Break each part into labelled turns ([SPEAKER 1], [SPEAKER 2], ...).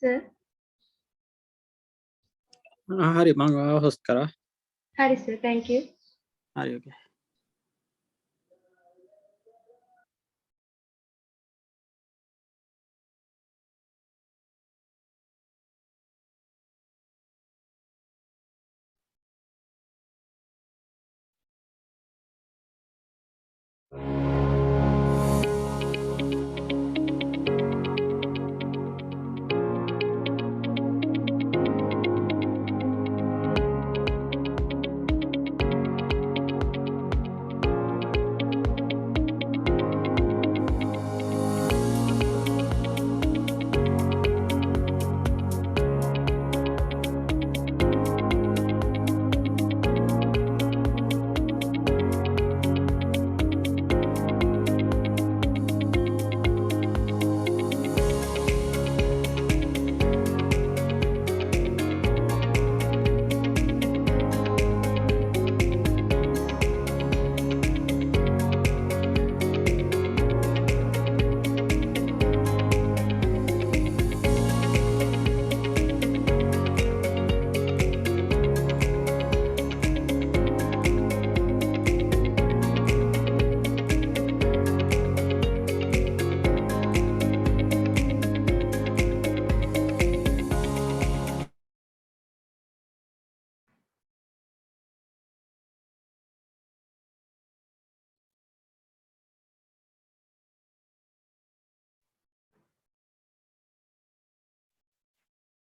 [SPEAKER 1] sir.
[SPEAKER 2] Hari මම host කරා.
[SPEAKER 1] Hari sir, thank you.
[SPEAKER 2] Hari okay.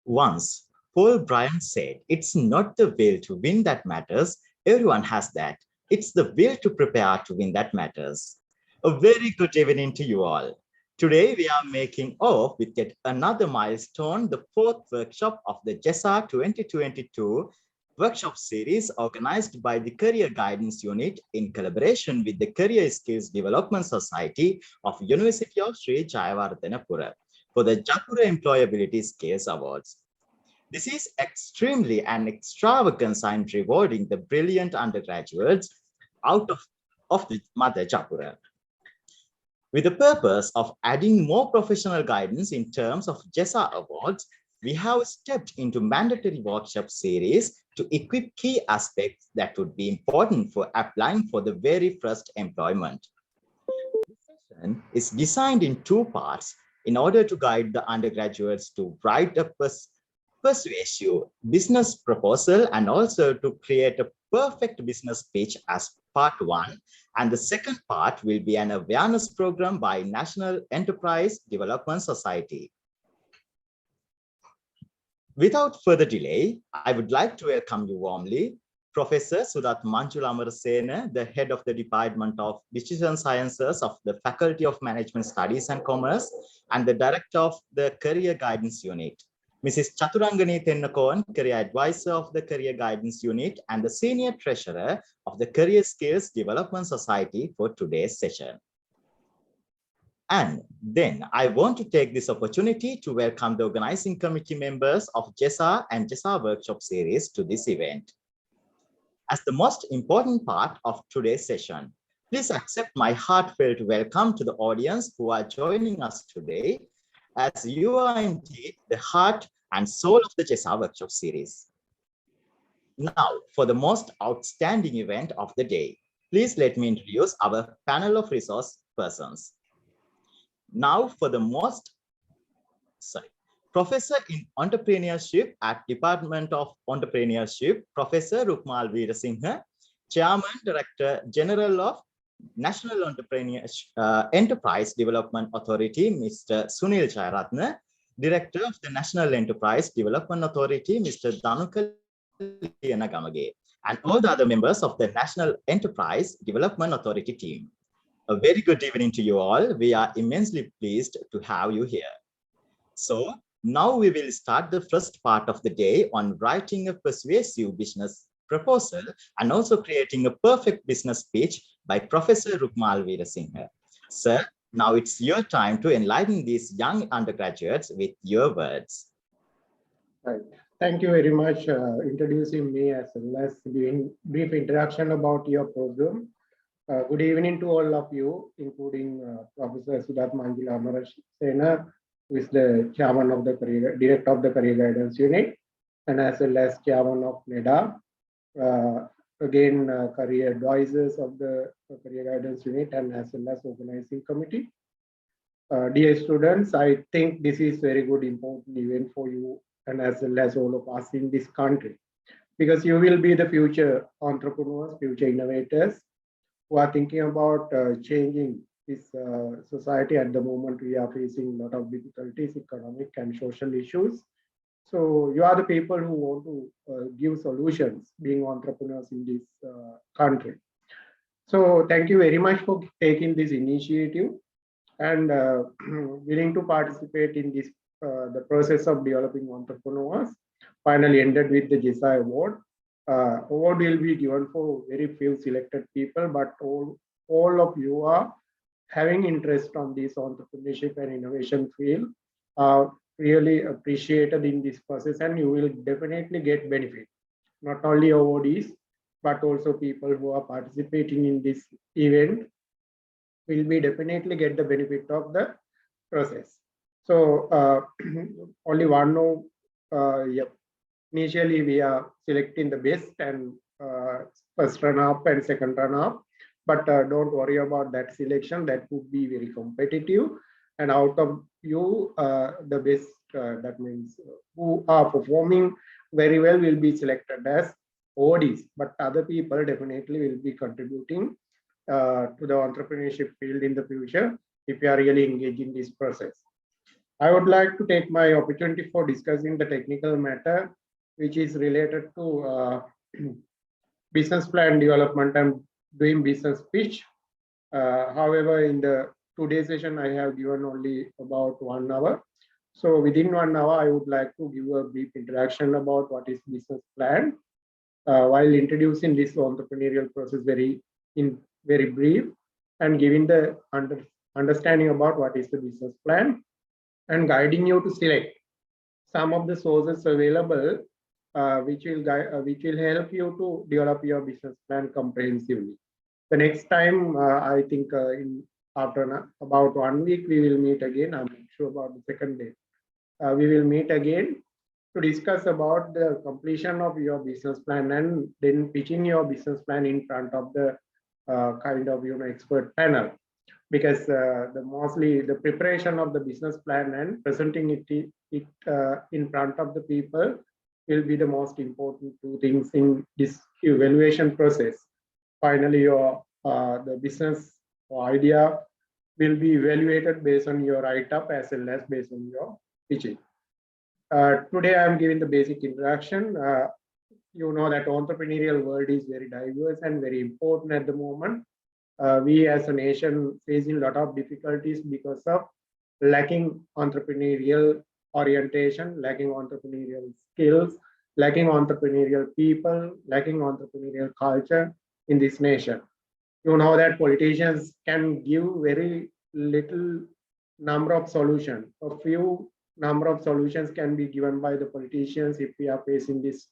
[SPEAKER 3] Once, Paul Bryant said, "It's not the will to win that matters. Everyone has that. It's the will to prepare to win that matters." A very good evening to you all. Today, we are making off with yet another milestone, the fourth workshop of the JESA 2022 workshop series organized by the Career Guidance Unit in collaboration with the Career Skills Development Society of University of Sri Jayawardenepura for the Japura Employability Skills Awards. This is extremely an extravagant sign rewarding the brilliant undergraduates out of the Mother Japura. With the purpose of adding more professional guidance in terms of JESA awards, we have stepped into mandatory workshop series to equip key aspects that would be important for applying for the very first employment. This session is designed in two parts in order to guide the undergraduates to write a persuasive business proposal and also to create a perfect business pitch as part one. And the second part will be an awareness program by National Enterprise Development Society. Without further delay, I would like to welcome you warmly, Professor Sudat Manjula Amarasena, the head of the Department of Decision Sciences of the Faculty of Management Studies and Commerce, and the Director of the Career Guidance Unit. Mrs. Chaturangani Tennakon, Career Advisor of the Career Guidance Unit and the Senior Treasurer of the Career Skills Development Society for today's session. And then I want to take this opportunity to welcome the organizing committee members of JESA and JESA Workshop Series to this event. As the most important part of today's session, please accept my heartfelt welcome to the audience who are joining us today, as you are indeed the heart and soul of the JESA Workshop Series. Now, for the most outstanding event of the day, please let me introduce our panel of resource persons. Now, for the Professor in Entrepreneurship at Department of Entrepreneurship, Professor Rukmal Veerasinghe, Chairman, Director General of National Enterprise Development Authority, Mr. Sunil Jayaratne, Director of the National Enterprise Development Authority, Mr. Danukal Lianagamage, and all the other members of the National Enterprise Development Authority team. A very good evening to you all. We are immensely pleased to have you here. So now we will start the first part of the day on writing a persuasive business proposal and also creating a perfect business pitch by Professor Rukmal Veerasinghe. Sir, now it's your time to enlighten these young undergraduates with your words.
[SPEAKER 4] Right. Thank you very much for introducing me as well as giving brief introduction about your program. Good evening to all of you, including Professor Sudat Manjula Amarasena, who is the chairman of the director of the career guidance unit, and as well as chairman of NEDA. Again, career advisors of the career guidance unit, and as well as organizing committee. Dear students, I think this is very good, important event for you and as well as all of us in this country, because you will be the future entrepreneurs, future innovators who are thinking about changing this society. At the moment, we are facing a lot of difficulties, economic and social issues. So you are the people who want to give solutions, being entrepreneurs in this country. So thank you very much for taking this initiative and willing to participate in this the process of developing entrepreneurs. Finally ended with the JESA award. Award will be given for very few selected people, but all of you are having interest on this entrepreneurship and innovation field. Really appreciated in this process, and you will definitely get benefit. Not only awardees, but also people who are participating in this event will be definitely get the benefit of the process. So only one no, initially we are selecting the best and first runner up and second runner up, but don't worry about that selection. That would be very competitive. And out of you, the best, that means who are performing very well will be selected as awardees, but other people definitely will be contributing to the entrepreneurship field in the future if you are really engaged in this process. I would like to take my opportunity for discussing the technical matter, which is related to business plan development and doing business pitch. However, in the today's session, I have given only about 1 hour. So within 1 hour, I would like to give a brief introduction about what is business plan, while introducing this entrepreneurial process very brief, and giving the understanding about what is the business plan, and guiding you to select some of the sources available, which will help you to develop your business plan comprehensively. The next time, I think after about 1 week, we will meet again. I'm not sure about the second day. We will meet again to discuss about the completion of your business plan, and then pitching your business plan in front of the kind of expert panel, because mostly the preparation of the business plan and presenting it in front of the people will be the most important two things in this evaluation process. Finally, your the business or idea will be evaluated based on your write-up as well as based on your pitching. Today, I am giving the basic introduction. You know that entrepreneurial world is very diverse and very important at the moment. We as a nation facing a lot of difficulties because of lacking entrepreneurial orientation, lacking entrepreneurial skills, lacking entrepreneurial people, lacking entrepreneurial culture in this nation. You know that politicians can give very little number of solutions. A few number of solutions can be given by the politicians if we are facing this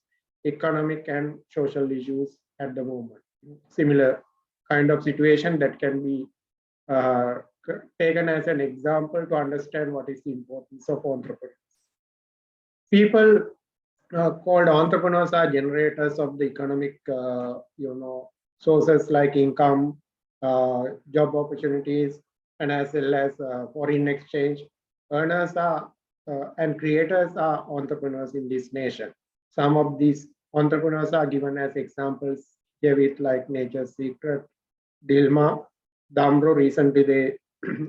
[SPEAKER 4] economic and social issues at the moment. Similar kind of situation that can be taken as an example to understand what is the importance of entrepreneurs. People called entrepreneurs are generators of the economic, sources like income, job opportunities, and as well as foreign exchange. Earners are and creators are entrepreneurs in this nation. Some of these entrepreneurs are given as examples here with like Nature's Secret, Dilma, Damro. Recently, they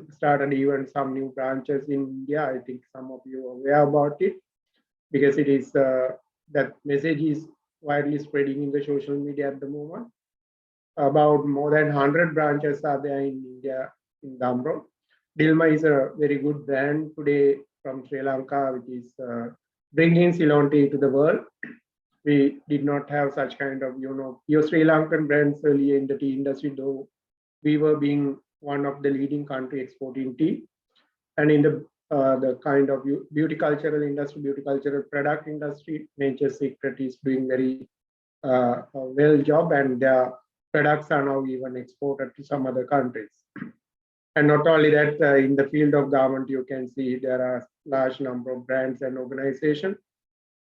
[SPEAKER 4] started even some new branches in India. I think some of you are aware about it, because it is that message is widely spreading in the social media at the moment. About more than 100 branches are there in India in Damro. Dilma is a very good brand today from Sri Lanka, which is bringing Ceylon tea to the world. We did not have such kind of, pure Sri Lankan brands earlier in the tea industry, though we were being one of the leading country exporting tea. And in the kind of beauty cultural industry, beauty cultural product industry, Nature's Secret is doing very well job, and their products are now even exported to some other countries. And not only that, in the field of government, you can see there are large number of brands and organizations.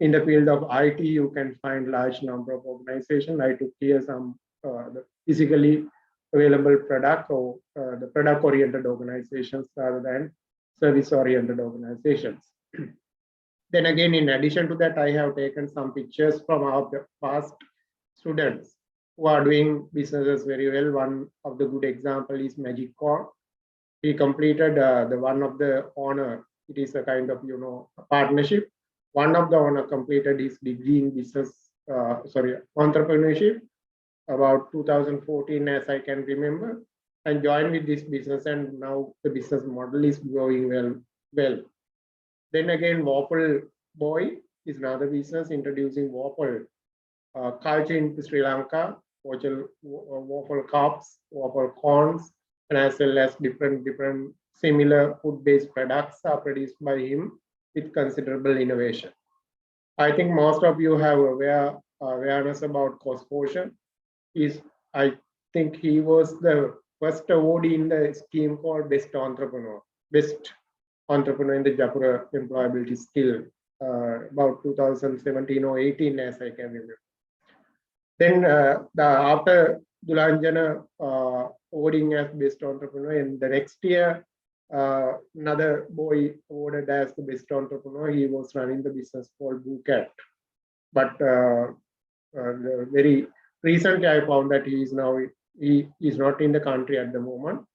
[SPEAKER 4] In the field of IT, you can find large number of organizations. I took here some the physically available product or the product-oriented organizations rather than service-oriented organizations. Then again, in addition to that, I have taken some pictures from our past students who are doing businesses very well. One of the good example is Magic Core. He completed the one of the owner. It is a kind of a partnership. One of the owner completed his degree in entrepreneurship about 2014, as I can remember, and joined with this business. And now the business model is growing well. Then again, Waffle Boy is another business introducing waffle culture in Sri Lanka, waffle cups, waffle corns, and as well as different similar food-based products are produced by him with considerable innovation. I think most of you have awareness about Cospotion. I think he was the first awardee in the scheme called Best Entrepreneur in the Japura employability skill about 2017 or 18, as I can remember. Then after Dulanjana awarding as Best Entrepreneur, in the next year, another boy awarded as the Best Entrepreneur. He was running the business called Boocat. But very recently, I found that he is not in the country at the moment.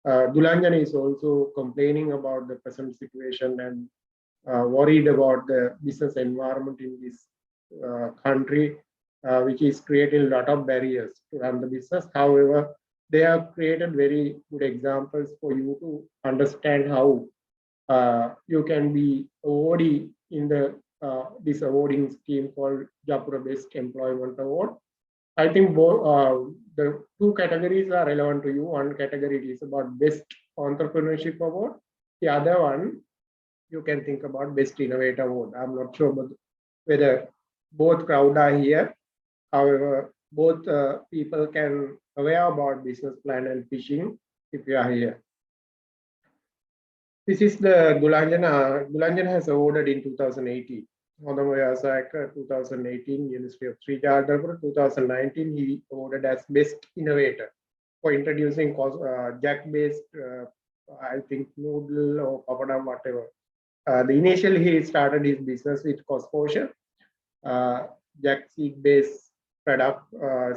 [SPEAKER 4] Dulanjan is also complaining about the present situation and worried about the business environment in this country, which is creating a lot of barriers to run the business. However, they have created very good examples for you to understand how you can be awardee in this awarding scheme called Japura Best Employment Award. I think the two categories are relevant to you. One category is about Best Entrepreneurship Award. The other one, you can think about Best Innovator Award. I'm not sure whether both crowd are here. However, both people can aware about business plan and pitching if you are here. This is the Dulanjan. Dulanjan has awarded in 2018. 2018, University of Sri Lanka. 2019, he awarded as Best Innovator for introducing jack-based, I think, noodle or papadam, whatever. Initially, he started his business with Cospotion, jack seed-based product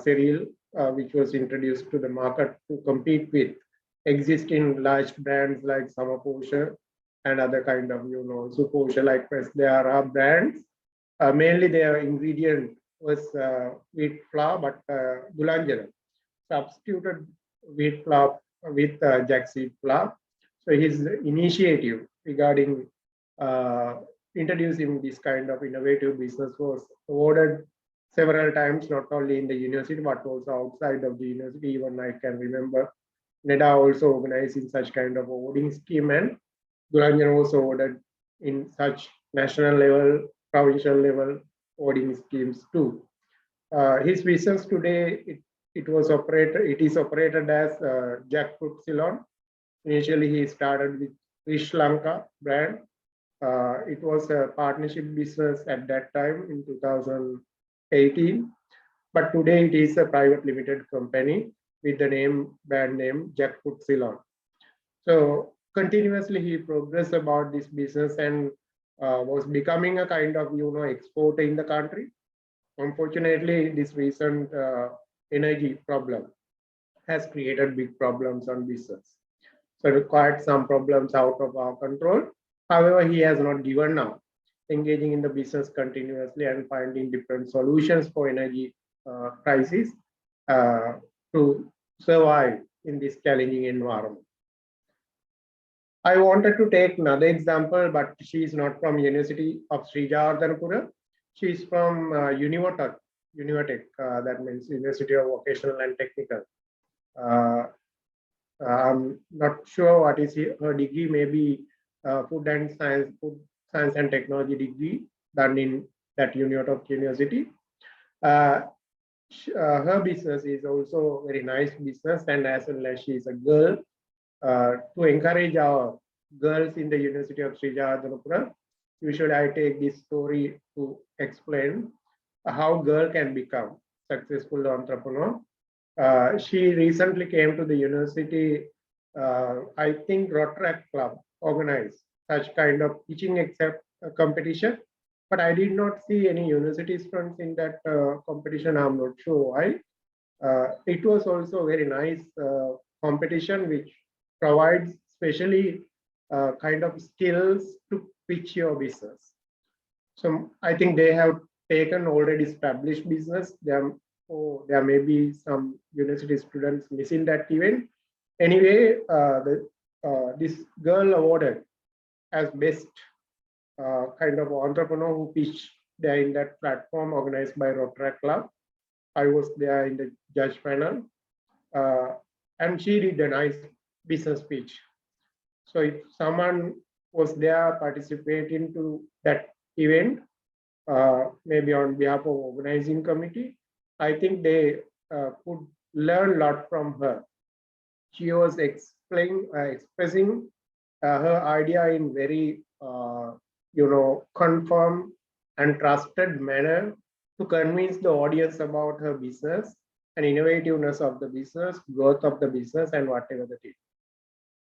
[SPEAKER 4] cereal, which was introduced to the market to compete with existing large brands like Samaposha and other kind of, Suposha, like there are brands. Mainly their ingredient was wheat flour, but Dulanjana substituted wheat flour with jack seed flour. So his initiative regarding introducing this kind of innovative business was awarded several times, not only in the university, but also outside of the university. Even I can remember NEDA also organizing such kind of awarding scheme, and Dulanjan was awarded in such national level, provincial level awarding schemes too. His business today, it is operated as Jackfruit Ceylon. Initially, he started with Sri Lanka brand. It was a partnership business at that time in 2018, but today it is a private limited company with the brand name Jackfruit Ceylon. So continuously he progressed about this business and was becoming a kind of exporter in the country. Unfortunately, this recent energy problem has created big problems on business. So required some problems out of our control. However, he has not given up, engaging in the business continuously and finding different solutions for energy crisis to survive in this challenging environment. I wanted to take another example, but she is not from University of Sri Jardhanpura. She is from Univatech, that means University of Vocational and Technical. I'm not sure what is her degree, maybe food science and technology degree done in that Univatech University. Her business is also very nice business, and as well as she is a girl, to encourage our girls in the University of Sri Jagadhanapura, usually I take this story to explain how girl can become successful entrepreneur. She recently came to the university. I think Rotaract Club organized such kind of teaching except competition, but I did not see any university students in that competition. I'm not sure why. It was also a very nice competition which provides specially kind of skills to pitch your business. So I think they have taken already established business. There may be some university students missing that event. Anyway, this girl awarded as best kind of entrepreneur who pitched there in that platform organized by Rotaract Club. I was there in the judge panel, and she did a nice business pitch. So if someone was there participating to that event, maybe on behalf of organizing committee, I think they could learn a lot from her. She was expressing her idea in very, confirmed and trusted manner to convince the audience about her business and innovativeness of the business, growth of the business, and whatever that is.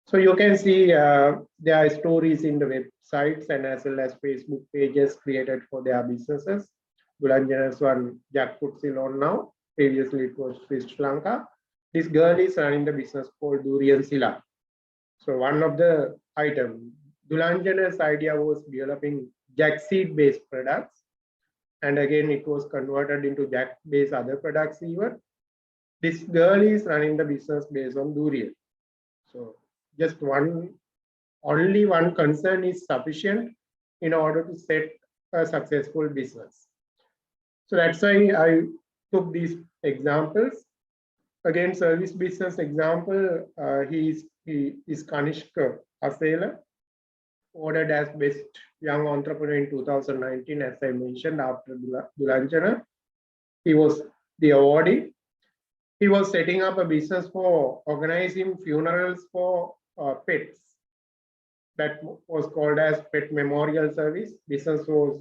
[SPEAKER 4] So you can see there are stories in the websites and as well as Facebook pages created for their businesses. Gulanjana's one, Jack puts it on now. Previously it was Sri Lanka. This girl is running the business called Durian Sila. So one of the items, Dulanjana's idea was developing jack seed based products. And again, it was converted into jack based other products even. This girl is running the business based on durian. So just only one concern is sufficient in order to set a successful business. So that's why I took these examples. Again, service business example, he is Kanishka Asela, awarded as best young entrepreneur in 2019, as I mentioned, after Dulanjana. He was the awardee. He was setting up a business for organizing funerals for pets. That was called as Pet Memorial Service. Business was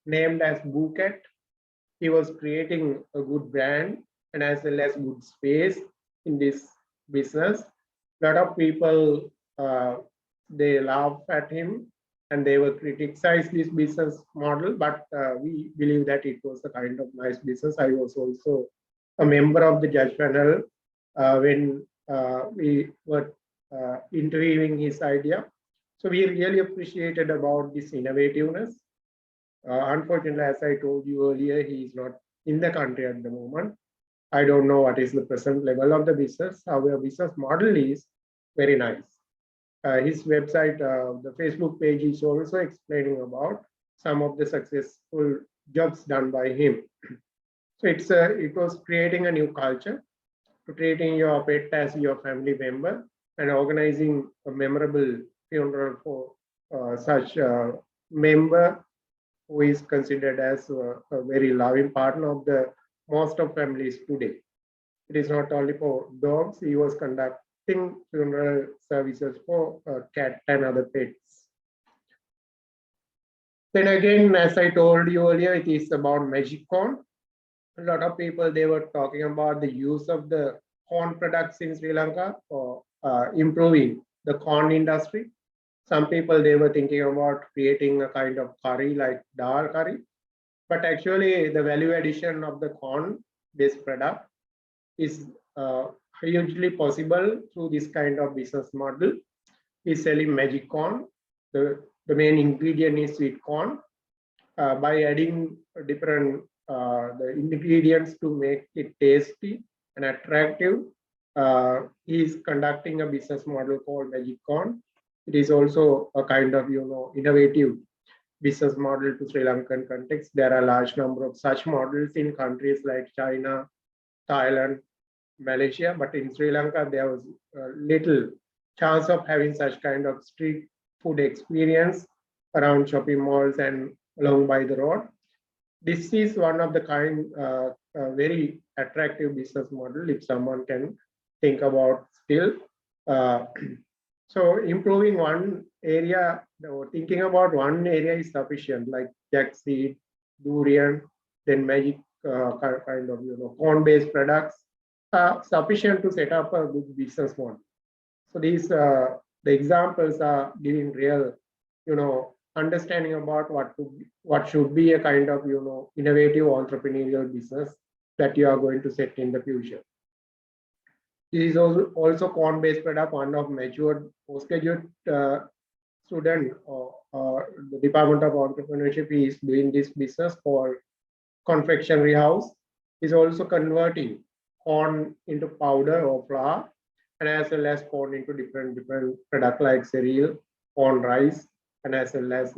[SPEAKER 4] named as Booket. He was creating a good brand and as well as good space in this business. A lot of people, they laugh at him and they were criticized this business model, but we believe that it was a kind of nice business. I was also a member of the judge panel when we were interviewing his idea. So we really appreciated about this innovativeness. Unfortunately, as I told you earlier, he is not in the country at the moment. I don't know what is the present level of the business. However, business model is very nice. His website, the Facebook page is also explaining about some of the successful jobs done by him. So it was creating a new culture, to treating your pet as your family member and organizing a memorable funeral for such a member who is considered as a very loving partner of the most of families today. It is not only for dogs, he was conducting funeral services for cat and other pets. Then again, as I told you earlier, it is about magic corn. A lot of people, they were talking about the use of the corn products in Sri Lanka for improving the corn industry. Some people, they were thinking about creating a kind of curry like dal curry. But actually, the value addition of the corn-based product is hugely possible through this kind of business model. Is selling magic corn. The main ingredient is sweet corn. By adding different the ingredients to make it tasty and attractive, he is conducting a business model called magic corn. It is also a kind of innovative business model to Sri Lankan context. There are a large number of such models in countries like China, Thailand, Malaysia, but in Sri Lanka there was little chance of having such kind of street food experience around shopping malls and along by the road. This is one of the kind very attractive business model if someone can think about still. Uh, so improving one area or thinking about one area is sufficient, like jackseed, durian, then magic kind of corn-based products are sufficient to set up a good business model. So these the examples are giving real, understanding about what should be a kind of innovative entrepreneurial business that you are going to set in the future. This is also corn-based product, one of matured postgraduate student or the Department of Entrepreneurship is doing this business for confectionery house. Is also converting corn into powder or flour, and as well as corn into different product like cereal, corn rice, and as well as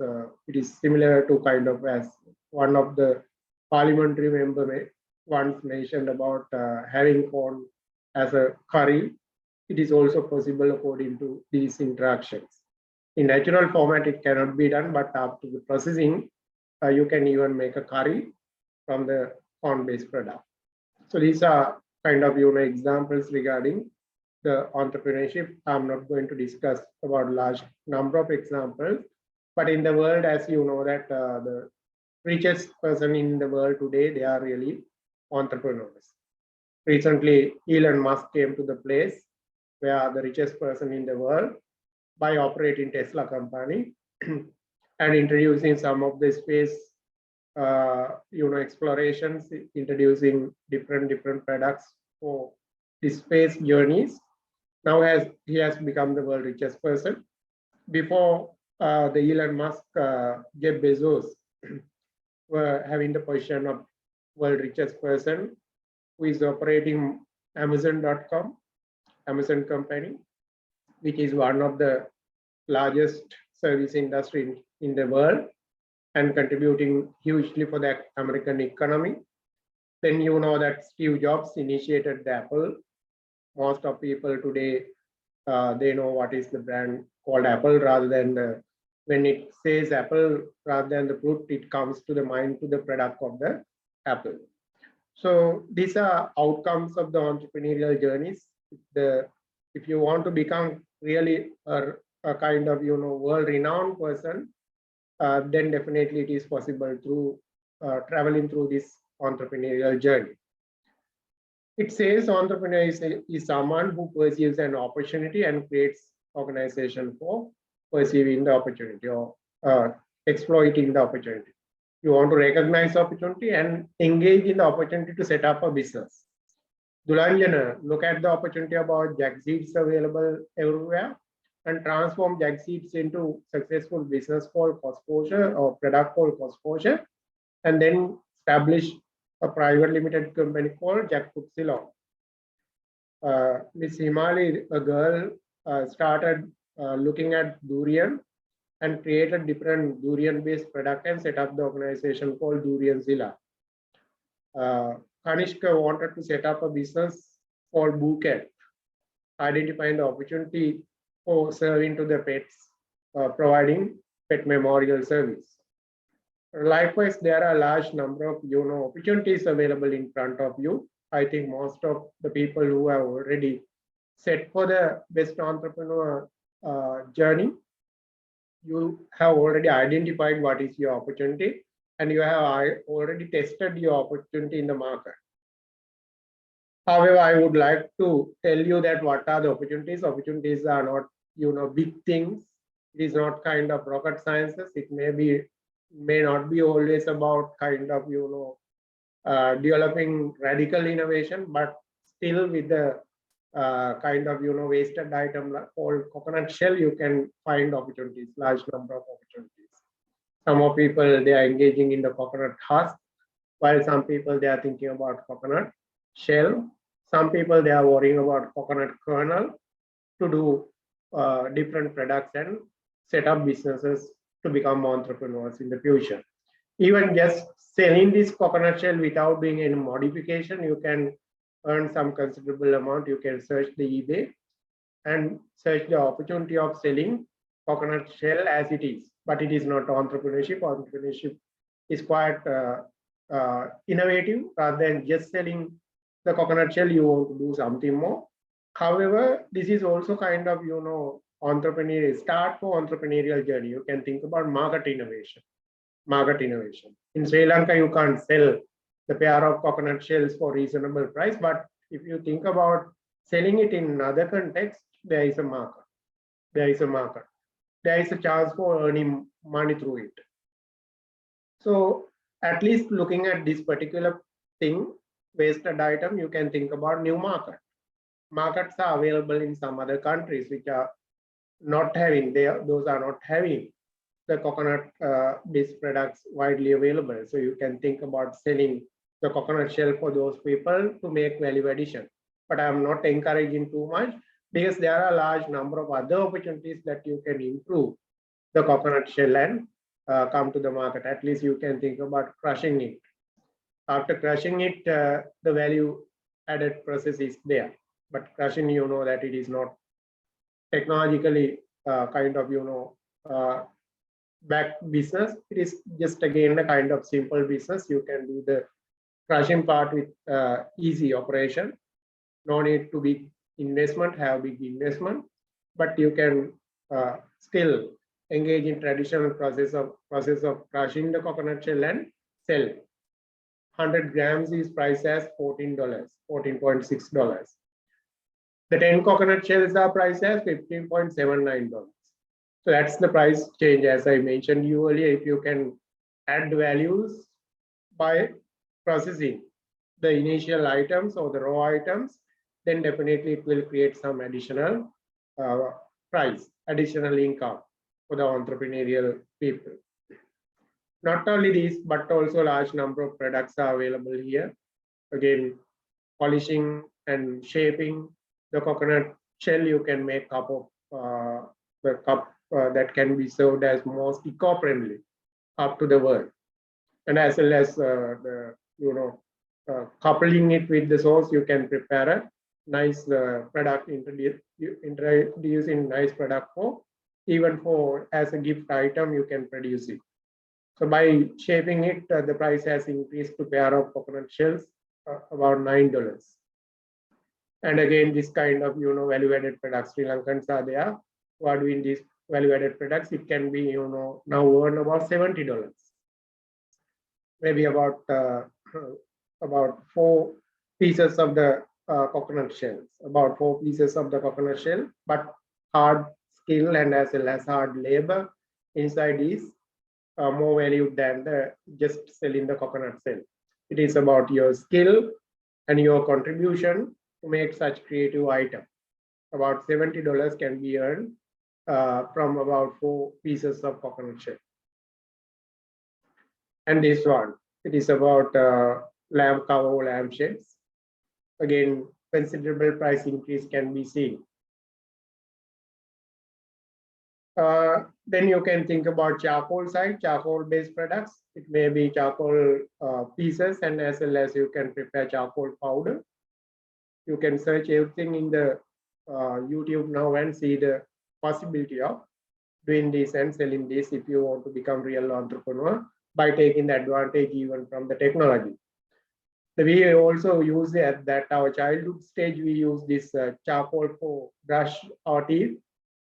[SPEAKER 4] it is similar to kind of as one of the parliamentary member once mentioned about having corn as a curry. It is also possible according to these interactions. In natural format, it cannot be done, but after the processing, you can even make a curry from the corn-based product. So these are kind of examples regarding the entrepreneurship. I'm not going to discuss about large number of examples, but in the world, as you know, that the richest person in the world today, they are really entrepreneurs. Recently, Elon Musk came to the place where the richest person in the world by operating Tesla company and introducing some of the space explorations, introducing different products for the space journeys. Now he has become the world richest person. Before the Elon Musk, Jeff Bezos were having the position of world richest person, who is operating Amazon.com, Amazon company, which is one of the largest service industry in the world and contributing hugely for the American economy. Then you know that Steve Jobs initiated the Apple. Most of people today, they know what is the brand called Apple rather than when it says Apple, rather than the fruit, it comes to the mind to the product of the Apple. So these are outcomes of the entrepreneurial journeys. If you want to become really a kind of world-renowned person, then definitely it is possible through traveling through this entrepreneurial journey. It says entrepreneur is someone who perceives an opportunity and creates organization for perceiving the opportunity or exploiting the opportunity. You want to recognize opportunity and engage in the opportunity to set up a business. Dulanjana, look at the opportunity about jack seeds available everywhere and transform jack seeds into successful business called Cosposure or product called Cosposure, and then establish a private limited company called Jackfruit Ceylon. Miss Himali, a girl, started looking at durian and created different durian-based product and set up the organization called Durian Zilla. Kanishka wanted to set up a business called Bouquet, identifying the opportunity for serving to the pets, providing pet memorial service. Likewise, there are a large number of opportunities available in front of you. I think most of the people who have already set for the best entrepreneur journey, you have already identified what is your opportunity and you have already tested your opportunity in the market. However, I would like to tell you that what are the opportunities. Opportunities are not big things. It is not kind of rocket sciences. It may not be always about kind of developing radical innovation, but still with the kind of wasted item called coconut shell, you can find opportunities, large number of opportunities. Some of people, they are engaging in the coconut husk, while some people, they are thinking about coconut shell. Some people, they are worrying about coconut kernel to do different products and set up businesses to become entrepreneurs in the future. Even just selling this coconut shell without doing any modification, you can earn some considerable amount. You can search the eBay and search the opportunity of selling coconut shell as it is, but it is not entrepreneurship. Entrepreneurship is quite innovative. Rather than just selling the coconut shell, you want to do something more. However, this is also kind of, entrepreneurial start for entrepreneurial journey. You can think about market innovation. Market innovation. In Sri Lanka, you can't sell the pair of coconut shells for reasonable price, but if you think about selling it in other context, there is a market. There is a market. There is a chance for earning money through it. So at least looking at this particular thing, wasted item, you can think about new market. Markets are available in some other countries which are not having, those are not having the coconut based products widely available. So you can think about selling the coconut shell for those people to make value addition. But I'm not encouraging too much because there are a large number of other opportunities that you can improve the coconut shell and come to the market. At least you can think about crushing it. After crushing it, the value added process is there. But crushing, you know that it is not technologically kind of, back business. It is just again a kind of simple business. You can do the crushing part with easy operation. No need to big investment, have big investment, but you can still engage in traditional process of crushing the coconut shell and sell. 100 grams is priced as $14, $14.6. The 10 coconut shells are priced as $15.79. So that's the price change. As I mentioned you earlier, if you can add values by processing the initial items or the raw items, then definitely it will create some additional price, additional income for the entrepreneurial people. Not only these, but also large number of products are available here. Again, polishing and shaping the coconut shell, you can make cup of the cup that can be served as most eco-friendly up to the world. And as well as coupling it with the sauce, you can prepare a nice product, introducing nice product for even for as a gift item, you can produce it. So by shaping it, the price has increased to pair of coconut shells about $9. And again, this kind of value-added products, Sri Lankans are there who are doing these value-added products. It can be now earn about $70, maybe about 4 pieces of the coconut shells, about 4 pieces of the coconut shell, but hard skill and as well as hard labor inside is more valued than the just selling the coconut shell. It is about your skill and your contribution to make such creative item. About $70 can be earned from about 4 pieces of coconut shell. And this one, it is about lamb cover lamb shells. Again, considerable price increase can be seen. Then you can think about charcoal side, charcoal based products. It may be charcoal pieces and as well as you can prepare charcoal powder. You can search everything in the YouTube now and see the possibility of doing this and selling this if you want to become real entrepreneur by taking the advantage even from the technology. We also use at that our childhood stage, we use this charcoal for brush our teeth.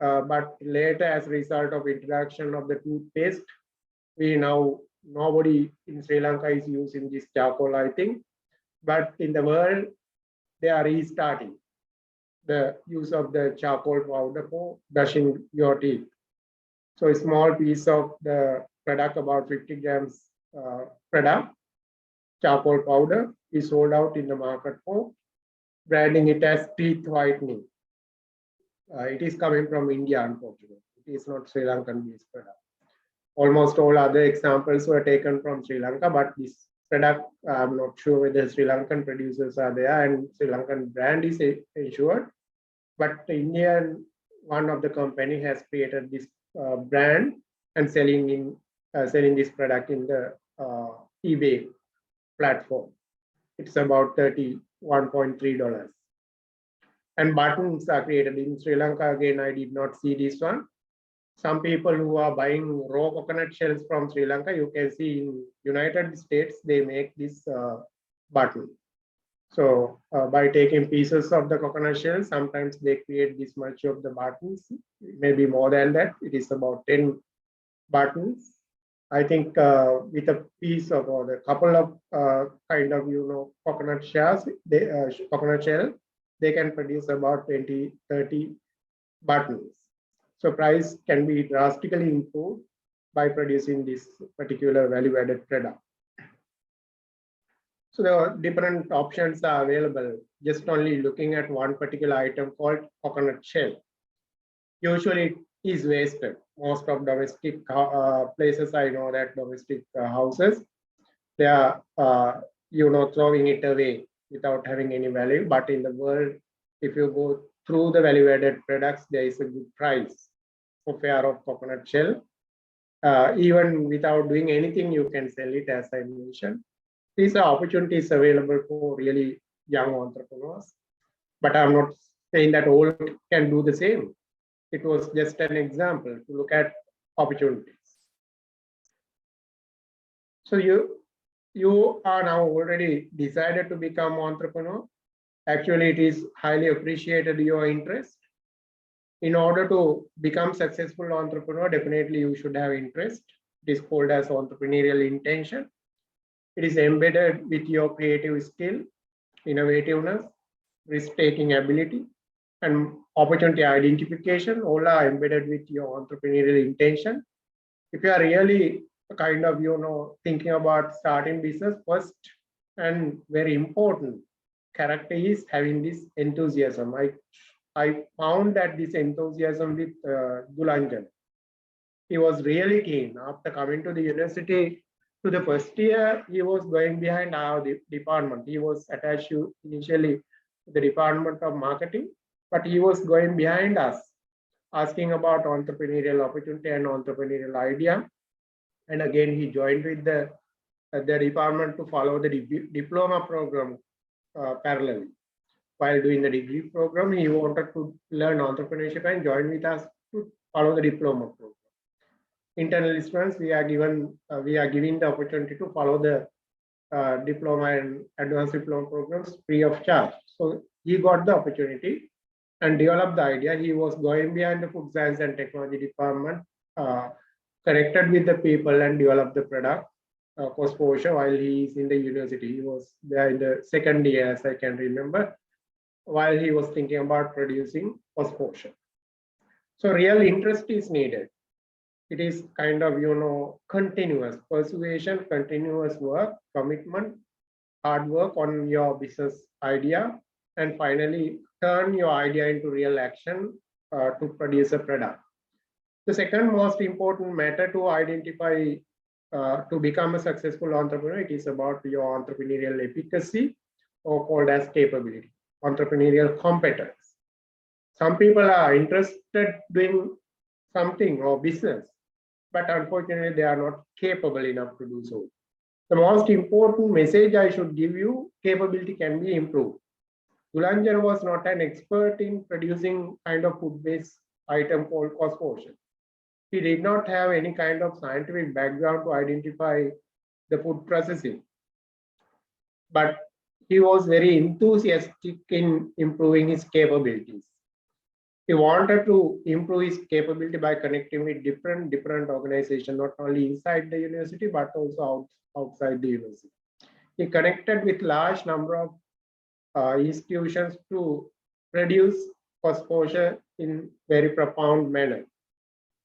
[SPEAKER 4] But later, as a result of introduction of the toothpaste, nobody in Sri Lanka is using this charcoal, I think. But in the world, they are restarting the use of the charcoal powder for brushing your teeth. So a small piece of the product, about 50 grams product, charcoal powder, is sold out in the market for branding it as teeth whitening. It is coming from India, unfortunately. It is not Sri Lankan based product. Almost all other examples were taken from Sri Lanka, but this product, I'm not sure whether Sri Lankan producers are there and Sri Lankan brand is ensured. But the Indian, one of the company has created this brand and selling this product in the eBay platform. It's about $31.3. And buttons are created in Sri Lanka. Again, I did not see this one. Some people who are buying raw coconut shells from Sri Lanka, you can see in United States, they make this button. So by taking pieces of the coconut shell, sometimes they create this much of the buttons, maybe more than that. It is about 10 buttons. I think with a piece of or a couple of kind of coconut shells, coconut shell, they can produce about 20, 30 buttons. So price can be drastically improved by producing this particular value-added product. So the different options are available. Just only looking at one particular item called coconut shell. Usually it is wasted. Most of domestic places, I know that domestic houses, they are throwing it away without having any value. But in the world, if you go through the value-added products, there is a good price for pair of coconut shell. Even without doing anything, you can sell it, as I mentioned. These are opportunities available for really young entrepreneurs. But I'm not saying that all can do the same. It was just an example to look at opportunities. So you are now already decided to become entrepreneur. Actually, it is highly appreciated your interest. In order to become successful entrepreneur, definitely you should have interest. It is called as entrepreneurial intention. It is embedded with your creative skill, innovativeness, risk-taking ability, and opportunity identification. All are embedded with your entrepreneurial intention. If you are really kind of thinking about starting business, first and very important character is having this enthusiasm. I found that this enthusiasm with Dulanjan. He was really keen. After coming to the university, to the first year, he was going behind our department. He was attached to initially to the Department of Marketing, but he was going behind us, asking about entrepreneurial opportunity and entrepreneurial idea. And again, he joined with the department to follow the diploma program parallelly. While doing the degree program, he wanted to learn entrepreneurship and join with us to follow the diploma program. Internal students, we are giving the opportunity to follow the diploma and advanced diploma programs free of charge. So he got the opportunity and developed the idea. He was going behind the food science and technology department, connected with the people and developed the product for exposure while he is in the university. He was there in the second year, as I can remember, while he was thinking about producing exposure. So real interest is needed. It is kind of, continuous persuasion, continuous work, commitment, hard work on your business idea, and finally turn your idea into real action to produce a product. The second most important matter to identify to become a successful entrepreneur, it is about your entrepreneurial efficacy, or called as capability, entrepreneurial competence. Some people are interested doing something or business, but unfortunately they are not capable enough to do so. The most important message I should give you, capability can be improved. Dulanjan was not an expert in producing kind of food-based item called cost portion. He did not have any kind of scientific background to identify the food processing, but he was very enthusiastic in improving his capabilities. He wanted to improve his capability by connecting with different organizations, not only inside the university, but also outside the university. He connected with large number of institutions to produce exposure in very profound manner.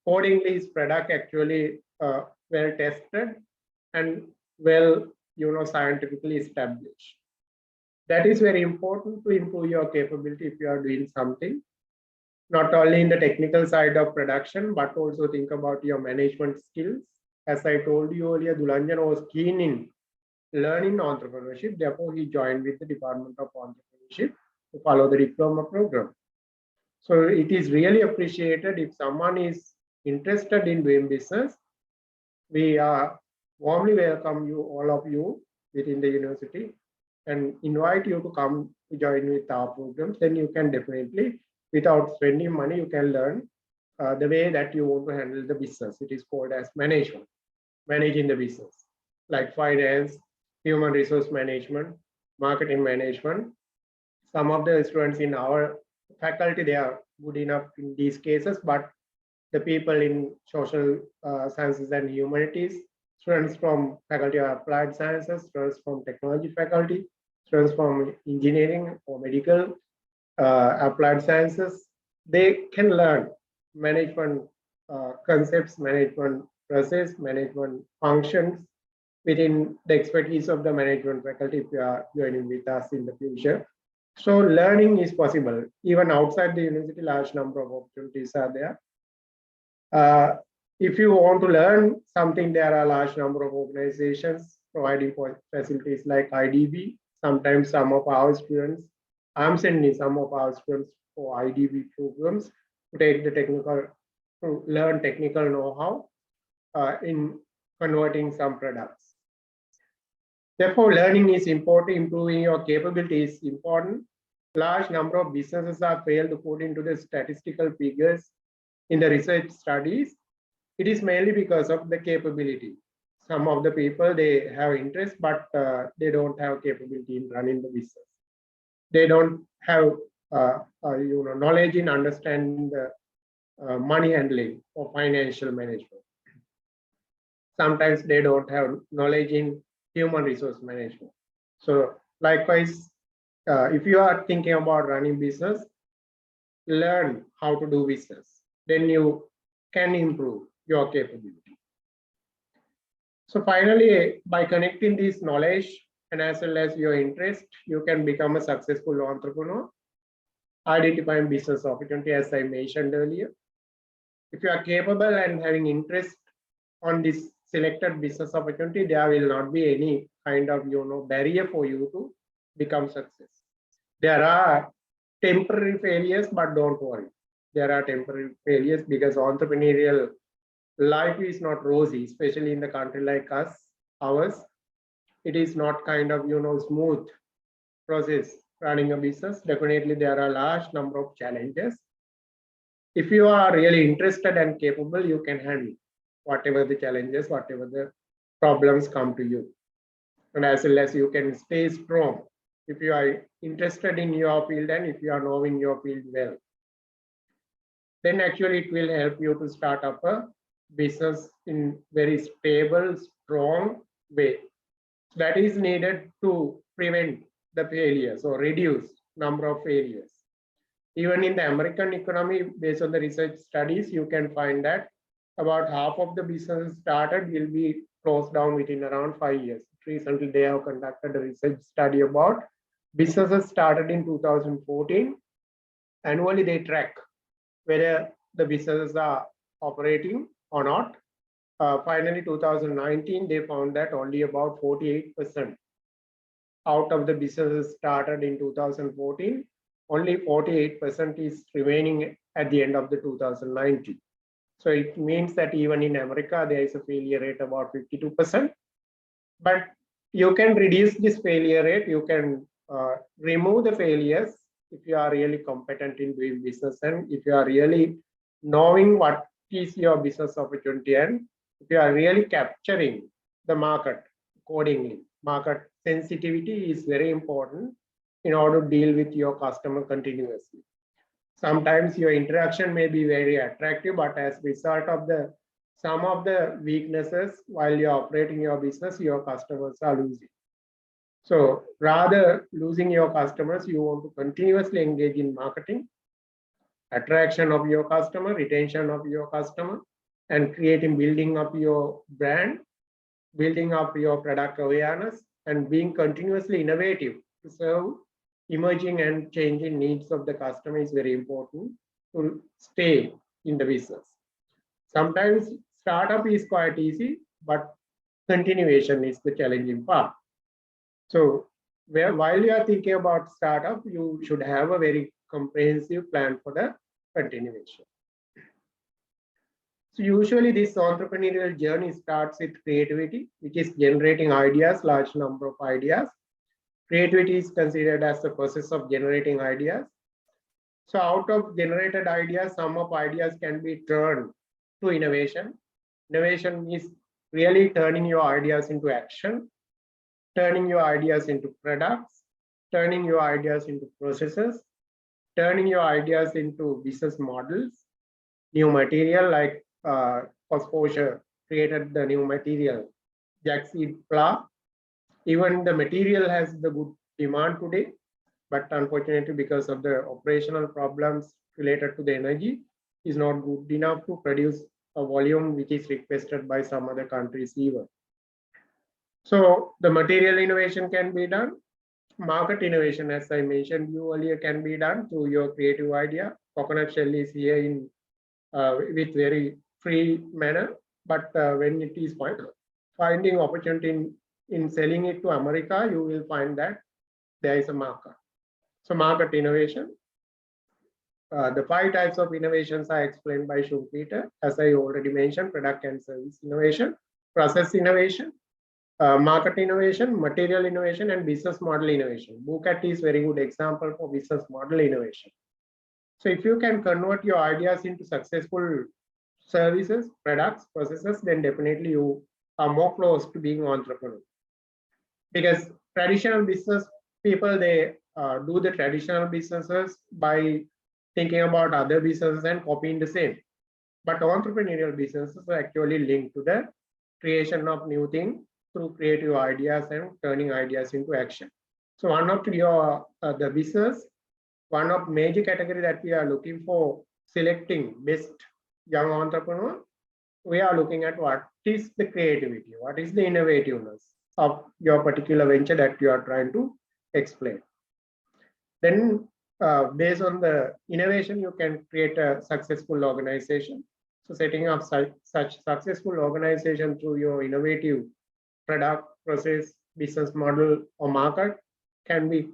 [SPEAKER 4] Accordingly, his product actually well tested and well, scientifically established. That is very important to improve your capability if you are doing something, not only in the technical side of production, but also think about your management skills. As I told you earlier, Dulanjan was keen in learning entrepreneurship. Therefore, he joined with the Department of Entrepreneurship to follow the diploma program. So it is really appreciated if someone is interested in doing business. We warmly welcome you, all of you, within the university, and invite you to come to join with our programs. Then you can definitely, without spending money, you can learn the way that you want to handle the business. It is called as management, managing the business, like finance, human resource management, marketing management. Some of the students in our faculty, they are good enough in these cases, but the people in social sciences and humanities, students from faculty of applied sciences, students from technology faculty, students from engineering or medical, applied sciences, they can learn management concepts, management process, management functions within the expertise of the management faculty if you are joining with us in the future. So learning is possible. Even outside the university, large number of opportunities are there. If you want to learn something, there are a large number of organizations providing facilities like IDB. Sometimes some of our students, I'm sending some of our students for IDB programs to take the technical, to learn technical know-how in converting some products. Therefore, learning is important, improving your capability is important. Large number of businesses are failed to put into the statistical figures in the research studies. It is mainly because of the capability. Some of the people, they have interest, but they don't have capability in running the business. They don't have knowledge in understanding the money handling or financial management. Sometimes they don't have knowledge in human resource management. So likewise, if you are thinking about running business, learn how to do business. Then you can improve your capability. So finally, by connecting this knowledge and as well as your interest, you can become a successful entrepreneur, identifying business opportunity as I mentioned earlier. If you are capable and having interest on this selected business opportunity, there will not be any kind of barrier for you to become success. There are temporary failures, but don't worry. There are temporary failures because entrepreneurial life is not rosy, especially in the country like ours. It is not kind of smooth process running a business. Definitely there are a large number of challenges. If you are really interested and capable, you can handle whatever the challenges, whatever the problems come to you. And as well as you can stay strong if you are interested in your field and if you are knowing your field well. Then actually it will help you to start up a business in very stable, strong way. That is needed to prevent the failures or reduce number of failures. Even in the American economy, based on the research studies, you can find that about half of the businesses started will be closed down within around 5 years. Recently, they have conducted a research study about businesses started in 2014. Annually, they track whether the businesses are operating or not. Finally, 2019, they found that only about 48% out of the businesses started in 2014, only 48% is remaining at the end of the 2019. So it means that even in America, there is a failure rate about 52%. But you can reduce this failure rate. You can remove the failures if you are really competent in doing business and if you are really knowing what is your business opportunity and if you are really capturing the market accordingly. Market sensitivity is very important in order to deal with your customer continuously. Sometimes your interaction may be very attractive, but as a result of some of the weaknesses while you're operating your business, your customers are losing. So rather losing your customers, you want to continuously engage in marketing, attraction of your customer, retention of your customer, and building up your brand, building up your product awareness, and being continuously innovative to serve emerging and changing needs of the customer is very important to stay in the business. Sometimes startup is quite easy, but continuation is the challenging part. So while you are thinking about startup, you should have a very comprehensive plan for the continuation. So usually this entrepreneurial journey starts with creativity, which is generating ideas, large number of ideas. Creativity is considered as the process of generating ideas. So out of generated ideas, some of ideas can be turned to innovation. Innovation is really turning your ideas into action, turning your ideas into products, turning your ideas into processes, turning your ideas into business models, new material like Phosphosure created the new material, jackseed flour. Even the material has the good demand today, but unfortunately, because of the operational problems related to the energy, is not good enough to produce a volume which is requested by some other countries even. So the material innovation can be done. Market innovation, as I mentioned you earlier, can be done through your creative idea. Coconut shell is here in with very free manner, but when it is finding opportunity in selling it to America, you will find that there is a market. So market innovation. The 5 types of innovations are explained by Schumpeter. As I already mentioned, product and service innovation, process innovation, market innovation, material innovation, and business model innovation. BooCat is very good example for business model innovation. So if you can convert your ideas into successful services, products, processes, then definitely you are more close to being entrepreneur. Because traditional business people, they do the traditional businesses by thinking about other businesses and copying the same. But entrepreneurial businesses are actually linked to the creation of new things through creative ideas and turning ideas into action. So one of your the business, one of major category that we are looking for selecting best young entrepreneur, we are looking at what is the creativity, what is the innovativeness of your particular venture that you are trying to explain. Then based on the innovation, you can create a successful organization. So setting up such successful organization through your innovative product, process, business model, or market can be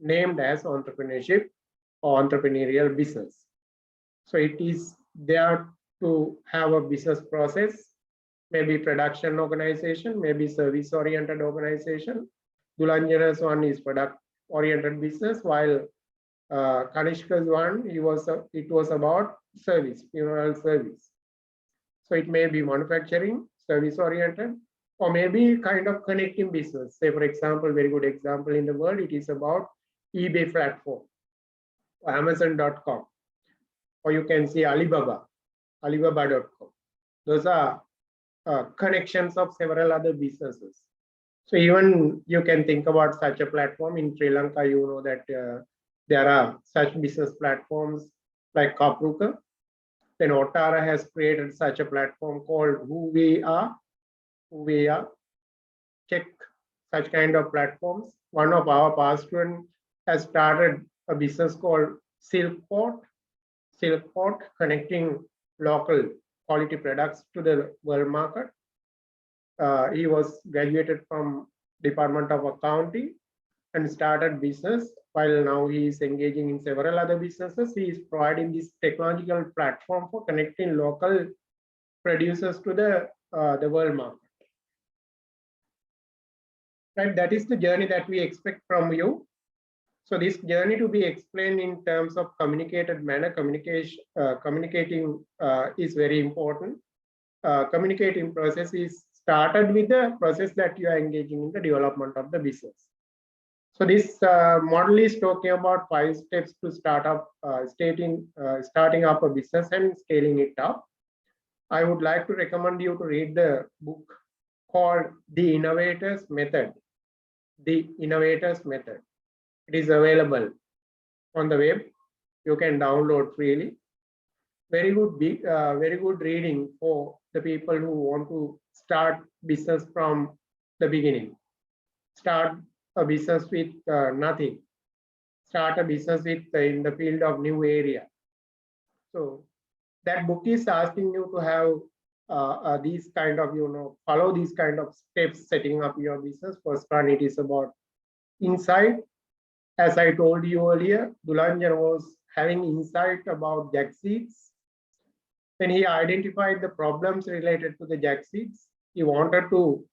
[SPEAKER 4] named as entrepreneurship or entrepreneurial business. So it is there to have a business process, maybe production organization, maybe service-oriented organization. Dulanjana's one is product-oriented business, while Kanishka's one, it was about service, funeral service. So it may be manufacturing, service-oriented, or maybe kind of connecting business. Say, for example, very good example in the world, it is about eBay platform, or Amazon.com, or you can see Alibaba, Alibaba.com. Those are connections of several other businesses. So even you can think about such a platform in Sri Lanka. You know that there are such business platforms like Kapruka. Then Otara has created such a platform called Who We Are. Check such kind of platforms. One of our past students has started a business called Silkport, connecting local quality products to the world market. He was graduated from Department of Accounting and started business. While now he is engaging in several other businesses, he is providing this technological platform for connecting local producers to the world market. Right, that is the journey that we expect from you. So this journey to be explained in terms of communicated manner, communicating is very important. Communicating process is started with the process that you are engaging in the development of the business. So this model is talking about 5 steps to starting up a business and scaling it up. I would like to recommend you to read the book called The Innovator's Method. The Innovator's Method. It is available on the web. You can download freely. Very good reading for the people who want to start business from the beginning. Start a business with nothing. Start a business with in the field of new area. So that book is asking you to have these kind of, follow these kind of steps setting up your business. First one, it is about insight. As I told you earlier, Dulanjan was having insight about jack seeds. When he identified the problems related to the jack seeds, he wanted to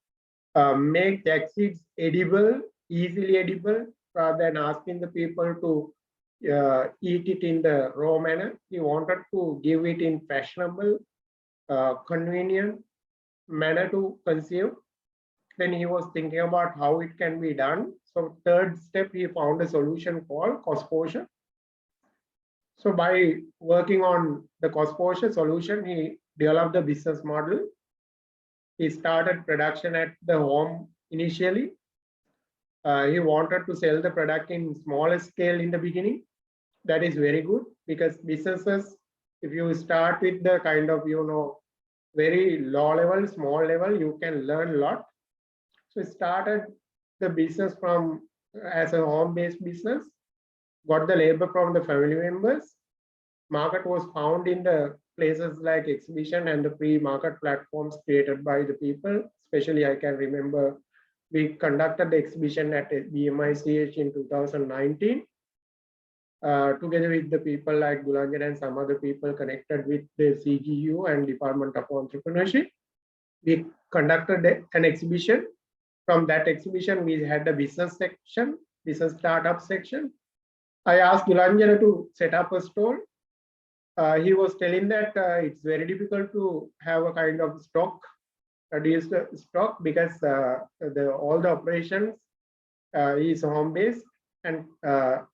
[SPEAKER 4] make jack seeds edible, easily edible, rather than asking the people to eat it in the raw manner. He wanted to give it in fashionable, convenient manner to consume. Then he was thinking about how it can be done. So third step, he found a solution called cost posture. So by working on the cost posture solution, he developed the business model. He started production at the home initially. He wanted to sell the product in smaller scale in the beginning. That is very good because businesses, if you start with the kind of, very low level, small level, you can learn a lot. So started the business from as a home-based business, got the labor from the family members. Market was found in the places like exhibition and the pre-market platforms created by the people. Especially, I can remember we conducted the exhibition at BMICH in 2019. Together with the people like Gulanjan and some other people connected with the CGU and Department of Entrepreneurship. We conducted an exhibition. From that exhibition, we had the business section, business startup section. I asked Gulanjan to set up a stall. He was telling that it's very difficult to have a kind of stock, reduced stock, because all the operations is home-based, and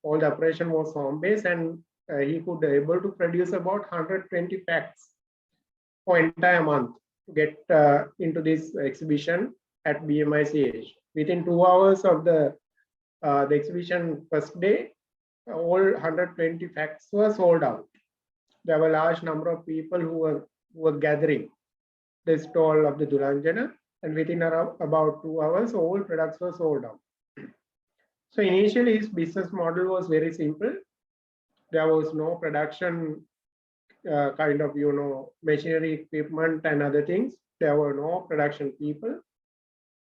[SPEAKER 4] all the operation was home-based, and he could able to produce about 120 packs for entire month to get into this exhibition at BMICH. Within 2 hours of the exhibition first day, all 120 packs were sold out. There were a large number of people who were gathering the stall of the Dulanjana, and within about 2 hours, all products were sold out. So initially, his business model was very simple. There was no production kind of, machinery, equipment and other things. There were no production people.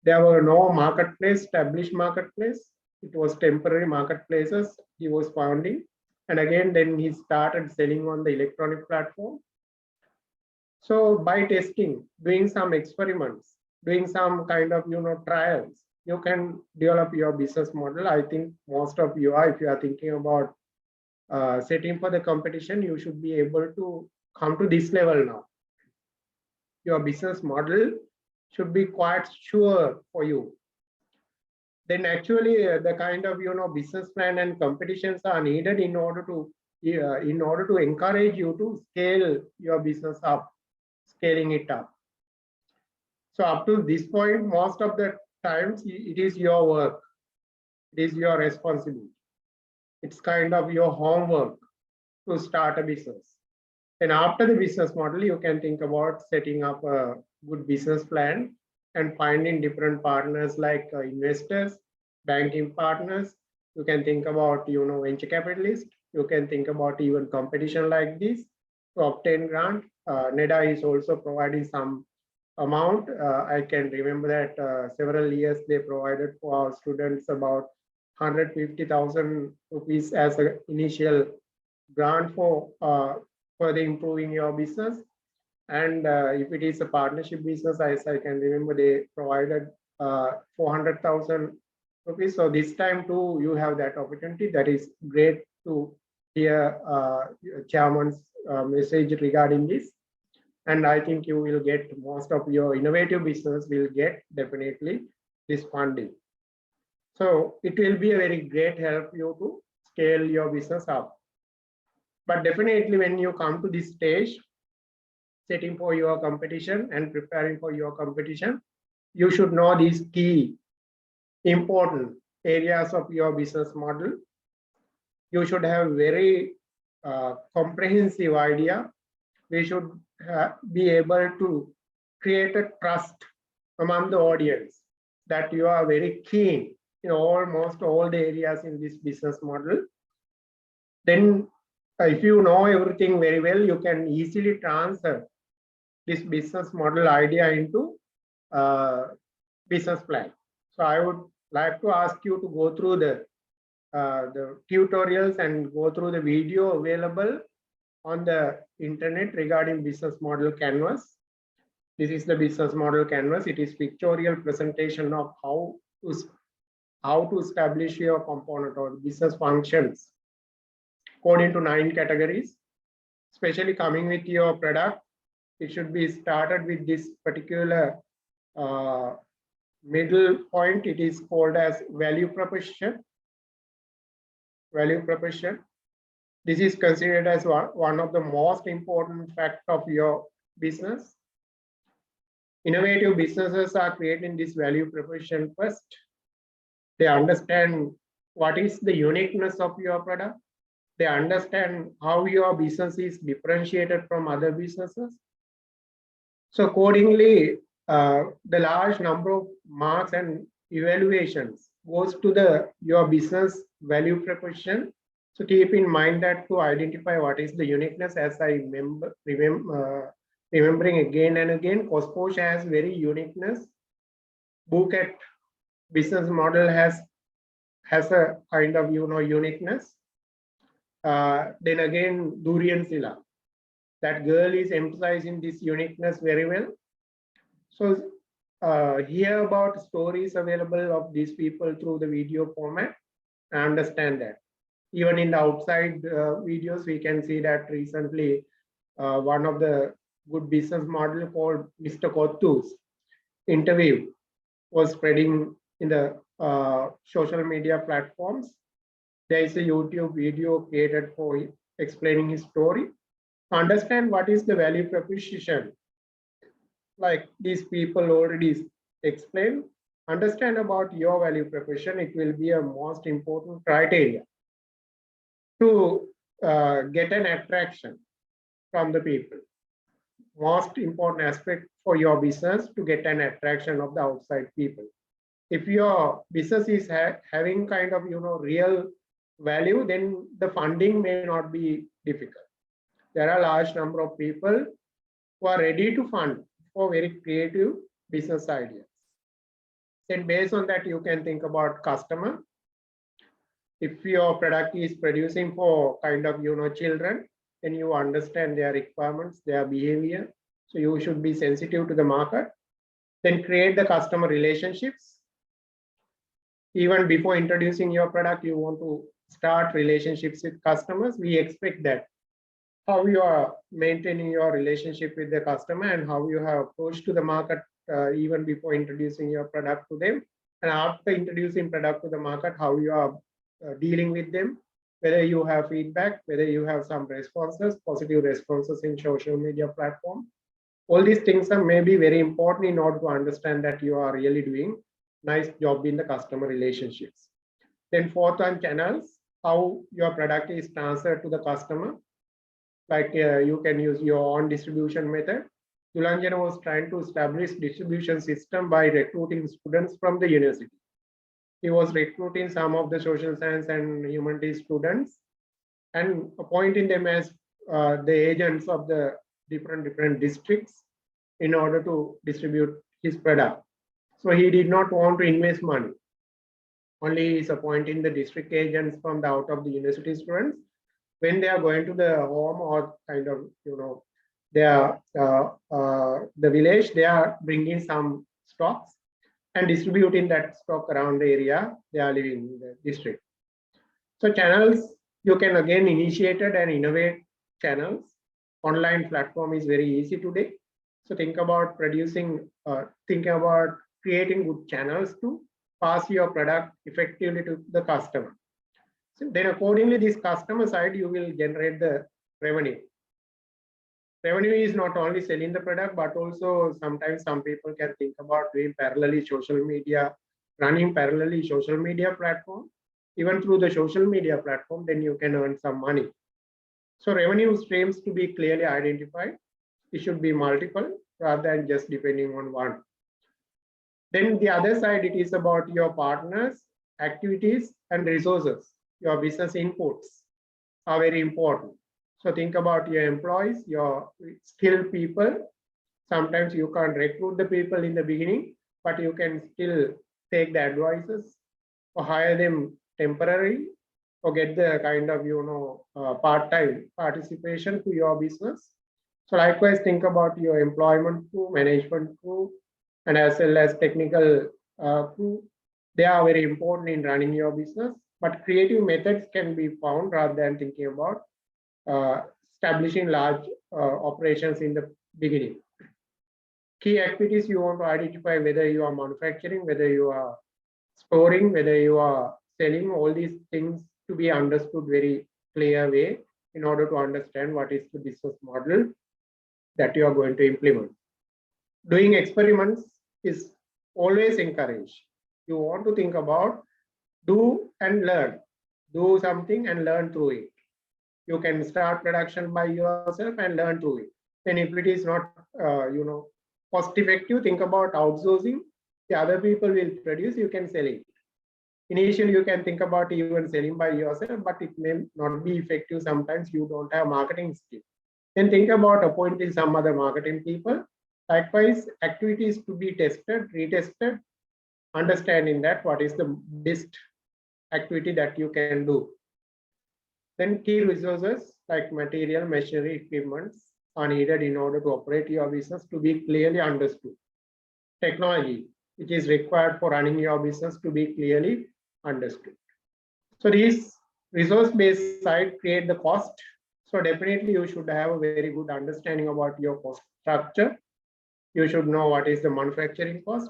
[SPEAKER 4] There were no marketplace, established marketplace. It was temporary marketplaces he was founding. And again, then he started selling on the electronic platform. So by testing, doing some experiments, doing some kind of, trials, you can develop your business model. I think most of you are, if you are thinking about setting for the competition, you should be able to come to this level now. Your business model should be quite sure for you. Then actually the kind of, business plan and competitions are needed in order to encourage you to scale your business up, scaling it up. So up to this point, most of the times it is your work, it is your responsibility. It's kind of your homework to start a business. And after the business model, you can think about setting up a good business plan and finding different partners like investors, banking partners. You can think about, venture capitalists. You can think about even competition like this to obtain grant. NEDA is also providing some amount. I can remember that several years they provided for our students about 150,000 rupees as an initial grant for further improving your business. And if it is a partnership business, as I can remember, they provided 400,000 rupees. So this time too, you have that opportunity. That is great to hear chairman's message regarding this. And I think you will get most of your innovative business will get definitely this funding. So it will be a very great help you to scale your business up. But definitely when you come to this stage, setting for your competition and preparing for your competition, you should know these key important areas of your business model. You should have very comprehensive idea. We should be able to create a trust among the audience that you are very keen in almost all the areas in this business model. Then if you know everything very well, you can easily transfer this business model idea into business plan. So I would like to ask you to go through the tutorials and go through the video available on the internet regarding business model canvas. This is the business model canvas. It is pictorial presentation of how to establish your component or business functions according to 9 categories. Especially coming with your product, it should be started with this particular middle point, it is called as value proposition. Value proposition. This is considered as one of the most important facts of your business. Innovative businesses are creating this value proposition first. They understand what is the uniqueness of your product. They understand how your business is differentiated from other businesses. So accordingly, the large number of marks and evaluations goes to your business value proposition. So keep in mind that to identify what is the uniqueness, as I remembering again and again, Cosposh has very uniqueness. Bouquet business model has a kind of uniqueness. Then again, Durian Sila, that girl is emphasizing this uniqueness very well. So hear about stories available of these people through the video format. I understand that. Even in the outside videos, we can see that recently one of the good business model called Mr. Kottu's interview was spreading in the social media platforms. There is a YouTube video created for explaining his story. Understand what is the value proposition. Like these people already explained, understand about your value proposition. It will be a most important criteria to get an attraction from the people. Most important aspect for your business to get an attraction of the outside people. If your business is having kind of real value, then the funding may not be difficult. There are a large number of people who are ready to fund for very creative business ideas. Then based on that, you can think about customer. If your product is producing for kind of children, then you understand their requirements, their behavior. So you should be sensitive to the market. Then create the customer relationships. Even before introducing your product, you want to start relationships with customers. We expect that how you are maintaining your relationship with the customer and how you have approached to the market even before introducing your product to them, and after introducing product to the market, how you are dealing with them, whether you have feedback, whether you have some responses, positive responses in social media platform. All these things are maybe very important in order to understand that you are really doing nice job in the customer relationships. Then fourth one, channels, how your product is transferred to the customer. Like you can use your own distribution method. Dulanjana was trying to establish distribution system by recruiting students from the university. He was recruiting some of the social science and humanities students and appointing them as the agents of the different districts in order to distribute his product. So he did not want to invest money. Only is appointing the district agents from the out of the university students. When they are going to the home or kind of, they are the village, they are bringing some stocks and distributing that stock around the area they are living in the district. So channels, you can again initiate and innovate channels. Online platform is very easy today. So think about think about creating good channels to pass your product effectively to the customer. So then accordingly, this customer side, you will generate the revenue. Revenue is not only selling the product, but also sometimes some people can think about doing parallelly social media, running parallelly social media platform. Even through the social media platform, then you can earn some money. So revenue streams to be clearly identified. It should be multiple rather than just depending on one. Then the other side, it is about your partners, activities, and resources. Your business inputs are very important. So think about your employees, your skilled people. Sometimes you can't recruit the people in the beginning, but you can still take the advices or hire them temporarily or get the kind of, part-time participation to your business. So likewise, think about your employment crew, management crew, and as well as technical crew. They are very important in running your business, but creative methods can be found rather than thinking about establishing large operations in the beginning. key activities you want to identify, whether you are manufacturing, whether you are storing, whether you are selling, all these things to be understood very clear way in order to understand what is the business model that you are going to implement. Doing experiments is always encouraged. You want to think about do and learn. Do something and learn through it. You can start production by yourself and learn through it. Then if it is not, cost effective, think about outsourcing. The other people will produce, you can sell it. Initially, you can think about even selling by yourself, but it may not be effective. Sometimes you don't have marketing skill. Then think about appointing some other marketing people. Likewise, activities to be tested, retested, understanding that what is the best activity that you can do. Then key resources like material, machinery, equipments are needed in order to operate your business to be clearly understood. Technology, which is required for running your business to be clearly understood. So these resource-based side create the cost. So definitely you should have a very good understanding about your cost structure. You should know what is the manufacturing cost,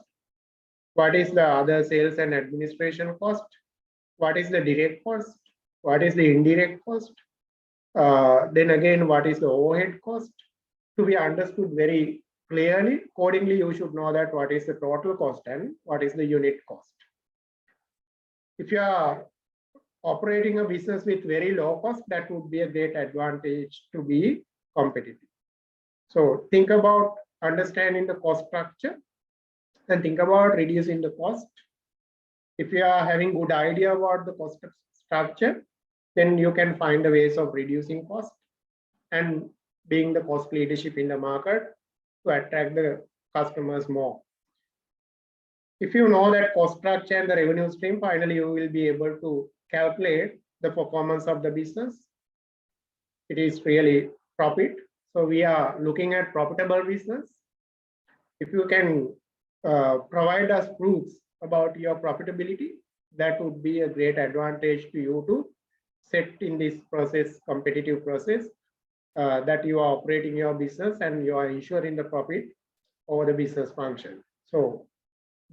[SPEAKER 4] what is the other sales and administration cost, what is the direct cost, what is the indirect cost, then again, what is the overhead cost, to be understood very clearly. Accordingly, you should know that what is the total cost and what is the unit cost. If you are operating a business with very low cost, that would be a great advantage to be competitive. So think about understanding the cost structure and think about reducing the cost. If you are having good idea about the cost structure, then you can find the ways of reducing cost and being the cost leadership in the market to attract the customers more. If you know that cost structure and the revenue stream, finally you will be able to calculate the performance of the business. It is really profit. So we are looking at profitable business. If you can provide us proofs about your profitability, that would be a great advantage to you to set in this process, competitive process, that you are operating your business and you are ensuring the profit over the business function. So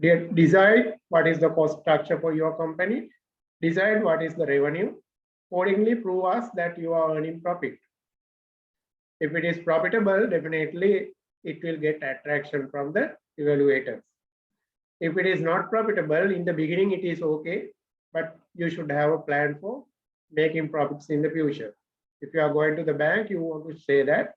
[SPEAKER 4] decide what is the cost structure for your company, decide what is the revenue, accordingly prove us that you are earning profit. If it is profitable, definitely it will get attraction from the evaluators. If it is not profitable, in the beginning it is okay, but you should have a plan for making profits in the future. If you are going to the bank, you want to say that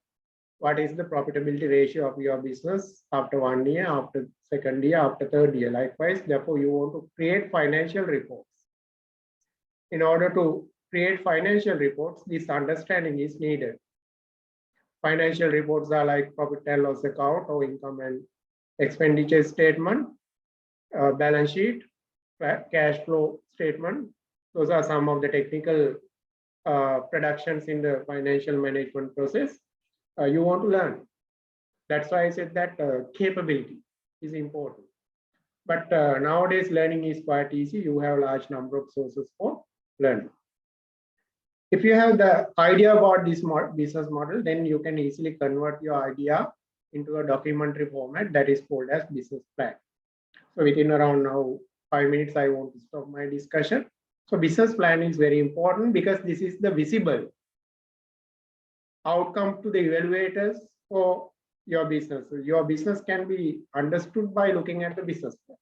[SPEAKER 4] what is the profitability ratio of your business after 1 year, after second year, after third year. Likewise, therefore, you want to create financial reports. In order to create financial reports, this understanding is needed. Financial reports are like profit and loss account or income and expenditure statement, balance sheet, cash flow statement. Those are some of the technical productions in the financial management process. You want to learn. That's why I said that capability is important. But nowadays, learning is quite easy. You have a large number of sources for learning. If you have the idea about this business model, then you can easily convert your idea into a documentary format that is called as business plan. So within around now 5 minutes, I want to stop my discussion. So business plan is very important because this is the visible outcome to the evaluators for your business. So your business can be understood by looking at the business plan.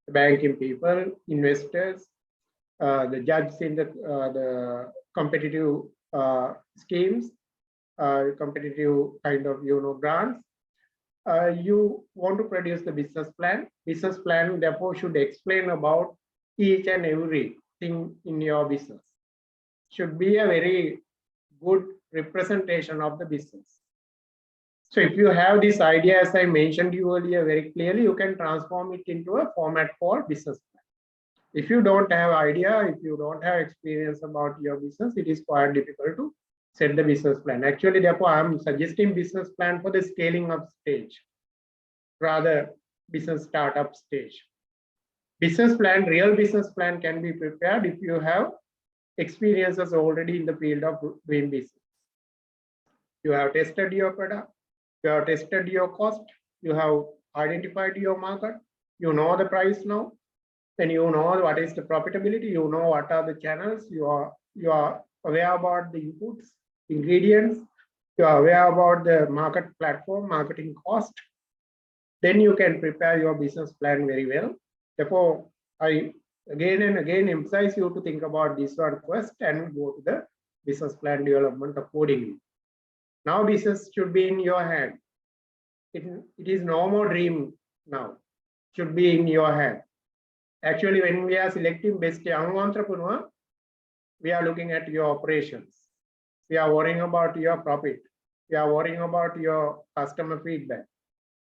[SPEAKER 4] The banking people, investors, the judges in the competitive schemes, competitive kind of grants. You want to produce the business plan. Business plan therefore should explain about each and every thing in your business. Should be a very good representation of the business. So if you have this idea, as I mentioned you earlier very clearly, you can transform it into a format called business plan. If you don't have idea, if you don't have experience about your business, it is quite difficult to set the business plan. Actually, therefore, I'm suggesting business plan for the scaling up stage, rather business startup stage. Business plan, real business plan can be prepared if you have experiences already in the field of doing business. You have tested your product, you have tested your cost, You have identified your market. You know the price now. Then you know what is the profitability. You know what are the channels. You are aware about the inputs, ingredients. You are aware about the market platform, marketing cost. Then you can prepare your business plan very well. Therefore, I again and again emphasize you to think about this one first and go to the business plan development accordingly. Now business should be in your hand. It is no more dream now. Should be in your hand. Actually, when we are selecting best young entrepreneur, we are looking at your operations. We are worrying about your profit. We are worrying about your customer feedback.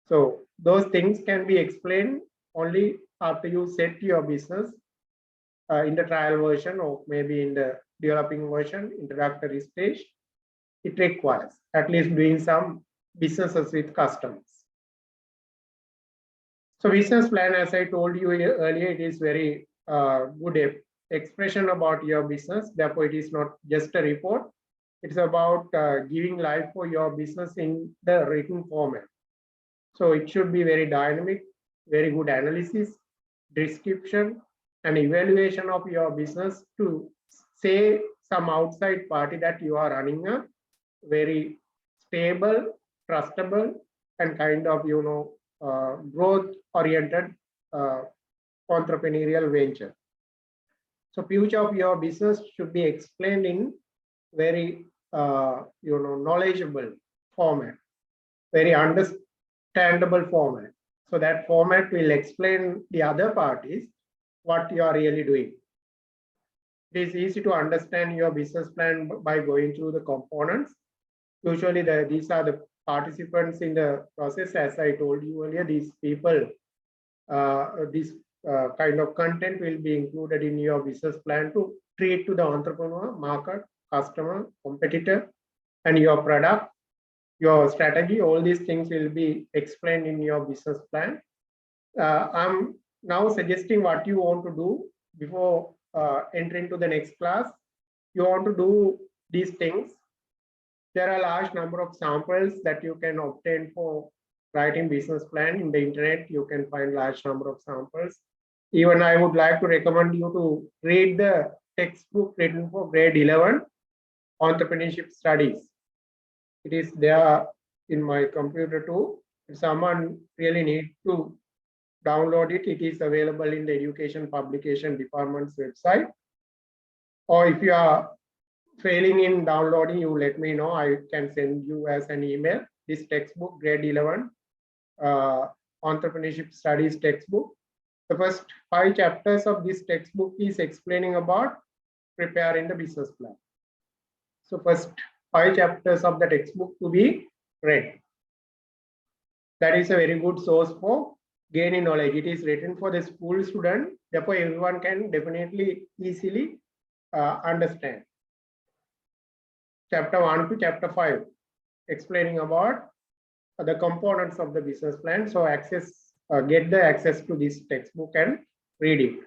[SPEAKER 4] So those things can be explained only after you set your business in the trial version or maybe in the developing version, introductory stage. It requires at least doing some businesses with customers. So business plan, as I told you earlier, it is very good expression about your business. Therefore, it is not just a report. It's about giving life for your business in the written format. So it should be very dynamic, very good analysis, description, and evaluation of your business to say some outside party that you are running a very stable, trustable, and kind of, growth-oriented entrepreneurial venture. So future of your business should be explained in very, knowledgeable format, very understandable format. So that format will explain the other parties what you are really doing. It is easy to understand your business plan by going through the components. Usually these are the participants in the process. As I told you earlier, these people, this kind of content will be included in your business plan to treat to the entrepreneur, market, customer, competitor, and your product, your strategy. All these things will be explained in your business plan. I'm now suggesting what you want to do before entering to the next class. You want to do these things. There are a large number of samples that you can obtain for writing business plan in the internet. You can find large number of samples. Even I would like to recommend you to read the textbook written for grade 11 entrepreneurship studies. It is there in my computer too. If someone really needs to download it, it is available in the Education Publication Department's website. Or if you are failing in downloading, you let me know. I can send you as an email this textbook, grade 11 entrepreneurship studies textbook. The first 5 chapters of this textbook is explaining about preparing the business plan. So first 5 chapters of the textbook to be read. That is a very good source for gaining knowledge. It is written for the school student. Therefore, everyone can definitely easily understand. Chapter 1 to chapter 5, explaining about the components of the business plan. So get the access to this textbook and read it.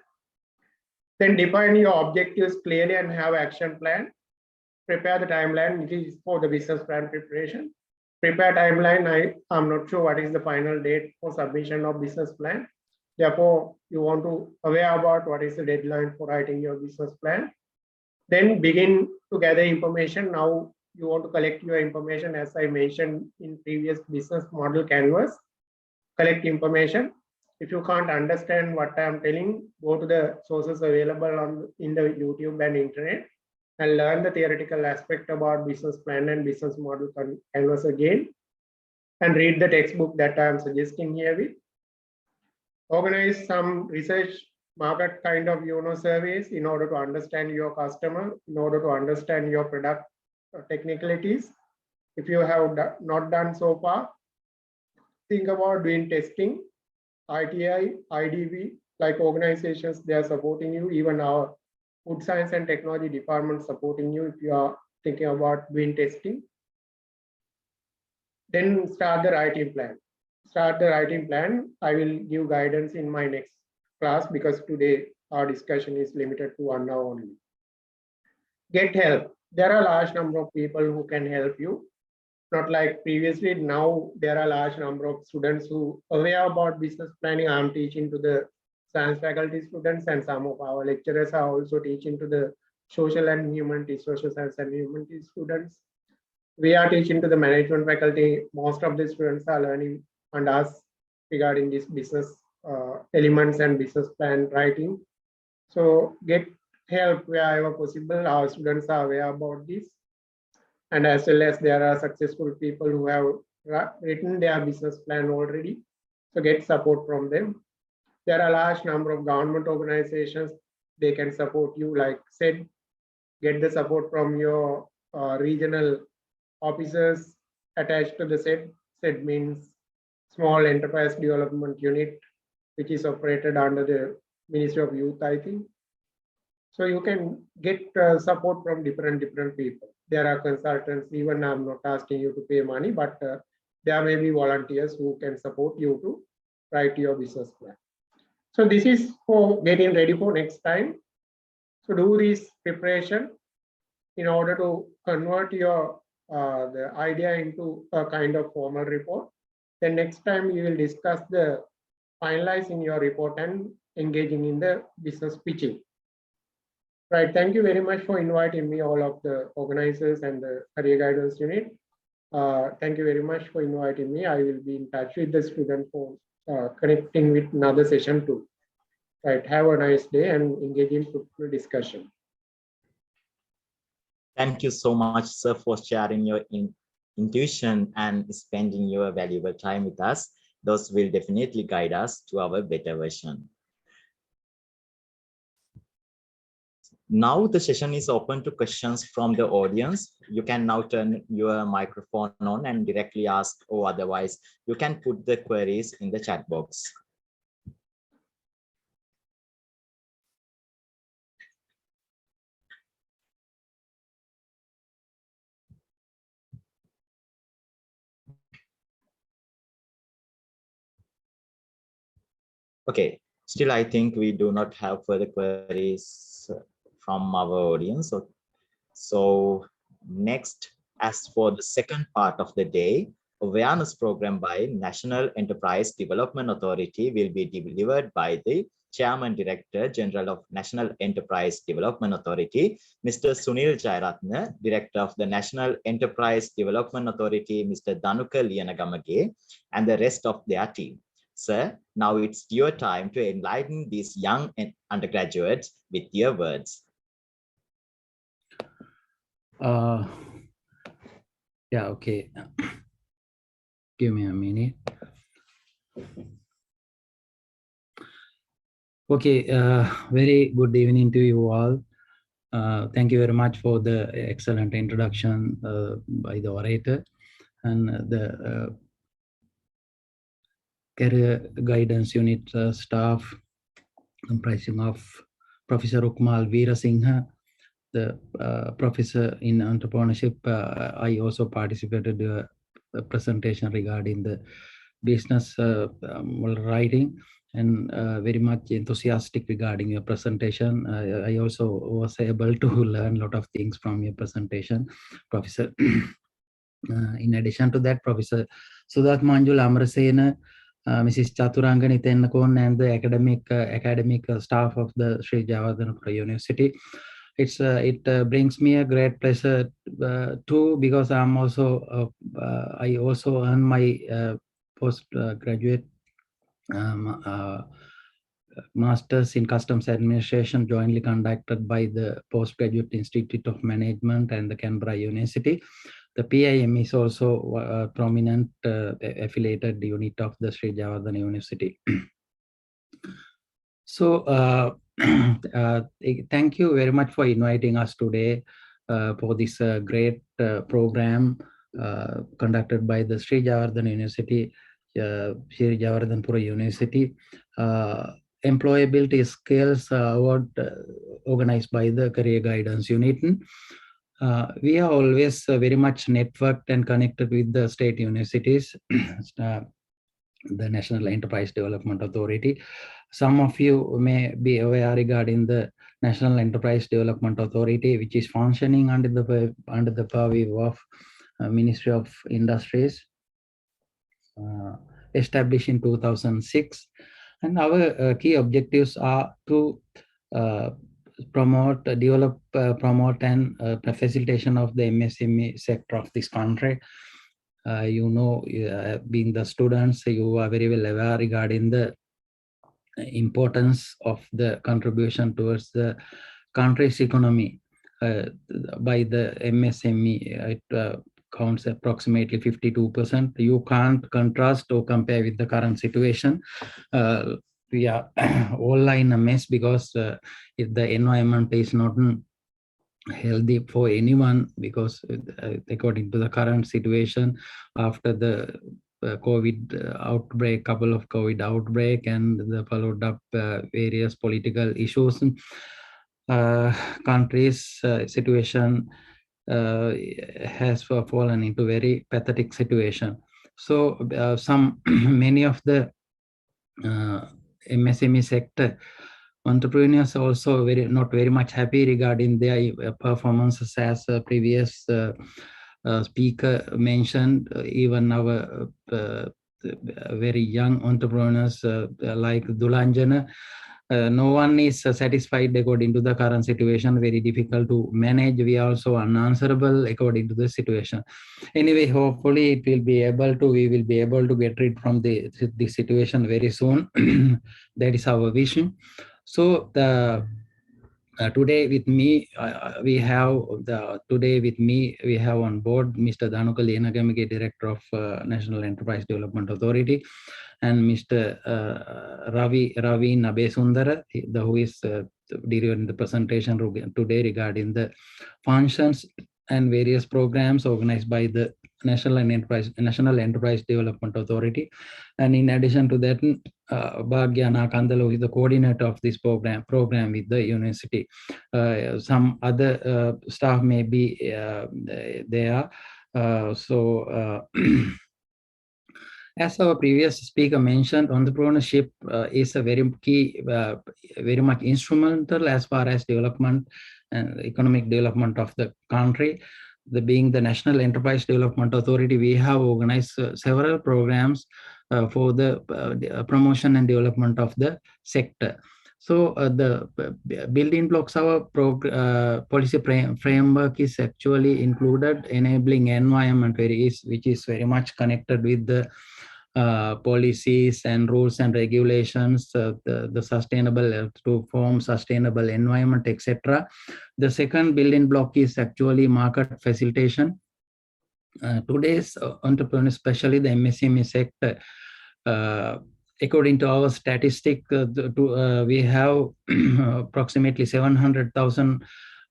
[SPEAKER 4] Then define your objectives clearly and have action plan. Prepare the timeline. It is for the business plan preparation. Prepare timeline. I'm not sure what is the final date for submission of business plan. Therefore, you want to aware about what is the deadline for writing your business plan. Then begin to gather information. Now you want to collect your information, as I mentioned in previous business model canvas. Collect information. If you can't understand what I'm telling, go to the sources available in the YouTube and internet and learn the theoretical aspect about business plan and business model canvas again, and read the textbook that I'm suggesting here with. Organize some research market kind of surveys in order to understand your customer, in order to understand your product technicalities. If you have not done so far, think about doing testing. ITI, IDV, like organizations, they are supporting you. Even our food science and technology department supporting you if you are thinking about doing testing. Then start the writing plan. Start the writing plan. I will give guidance in my next class because today our discussion is limited to 1 hour only. Get help. There are a large number of people who can help you. not like previously. Now there are a large number of students who are aware about business planning. I'm teaching to the science faculty students, and some of our lecturers are also teaching to the social and humanities, social science and humanities students. We are teaching to the management faculty. Most of the students are learning under us regarding this business elements and business plan writing. So get help wherever possible. Our students are aware about this. And as well as there are successful people who have written their business plan already. So get support from them. There are a large number of government organizations. They can support you, like said, get the support from your regional officers attached to the SED. SED means Small Enterprise Development Unit, which is operated under the Ministry of Youth, I think. So you can get support from different people. There are consultants. Even I'm not asking you to pay money, but there may be volunteers who can support you to write your business plan. So this is for getting ready for next time. So do this preparation in order to convert your the idea into a kind of formal report. Then next time you will discuss the finalizing your report and engaging in the business pitching. Right. Thank you very much for inviting me, all of the organizers and the career guidance unit. Thank you very much for inviting me. I will be in touch with the student for connecting with another session too. Right. Have a nice day and engage in fruitful discussion.
[SPEAKER 3] Thank you so much, sir, for sharing your intuition and spending your valuable time with us. Those will definitely guide us to our better version. Now the session is open to questions from the audience. You can now turn your microphone on and directly ask, or otherwise you can put the queries in the chat box. Okay, still I think we do not have further queries from our audience. So next, as for the second part of the day, awareness program by National Enterprise Development Authority will be delivered by the Chairman Director General of National Enterprise Development Authority, Mr. Sunil Jayaratne, Director of the National Enterprise Development Authority, Mr. Danuka Lianagamage, and the rest of their team. Sir, now it's your time to enlighten these young undergraduates with your words.
[SPEAKER 2] Yeah, okay. Give me a minute. Okay, very good evening to you all. Thank you very much for the excellent introduction by the orator and the career guidance unit staff comprising of Professor Ukmal Veerasinghe, the professor in entrepreneurship. I also participated in a presentation regarding the business writing, and very much enthusiastic regarding your presentation. I also was able to learn a lot of things from your presentation, Professor. In addition to that, Professor Sudat Manjul Amrasena, Mrs. Chaturanga Nithenakon, and the academic staff of the Sri Javadhanapura University. It brings me a great pleasure too, because I'm also I also earn my postgraduate Masters in Customs Administration, jointly conducted by the Postgraduate Institute of Management and the Canberra University. The PIM is also a prominent affiliated unit of the Sri Javadhan University. So thank you very much for inviting us today for this great program conducted by the Sri Javardhan University, Sri Javardhanpura University. Employability Skills Award organized by the Career Guidance Unit. We are always very much networked and connected with the state universities, the National Enterprise Development Authority. Some of you may be aware regarding the National Enterprise Development Authority, which is functioning under the purview of Ministry of Industries, established in 2006. And our key objectives are to promote, develop, promote, and facilitation of the MSME sector of this country. Being the students, you are very well aware regarding the importance of the contribution towards the country's economy by the MSME. It counts approximately 52%. You can't contrast or compare with the current situation. We are all in a mess because if the environment is not healthy for anyone, because according to the current situation, after the COVID outbreak, couple of COVID outbreak, and the followed up various political issues, country's situation has fallen into very pathetic situation. So many of the MSME sector entrepreneurs also not very much happy regarding their performances, as previous speaker mentioned. Even our very young entrepreneurs like Dulanjana, no one is satisfied according to the current situation. Very difficult to manage. We are also unanswerable according to the situation. Anyway, hopefully we will be able to get rid from this situation very soon. That is our vision. So today with me, we have on board Mr. Dhanuka Lenagamike, Director of National Enterprise Development Authority, and Mr. Ravi Nabesundara, who is delivering the presentation today regarding the functions and various programs organized by the National Enterprise Development Authority. And in addition to that, Bhagyana Kandalo is the coordinator of this program with the university. Some other staff may be there. As our previous speaker mentioned, entrepreneurship is a very key, very much instrumental as far as development and economic development of the country. Being the National Enterprise Development Authority, we have organized several programs for the promotion and development of the sector. So the building blocks of our policy framework is actually included enabling environment, which is very much connected with the policies and rules and regulations, the sustainable to form sustainable environment, etc. The second building block is actually market facilitation. Today's entrepreneurs, especially the MSME sector, according to our statistic, we have approximately 700,000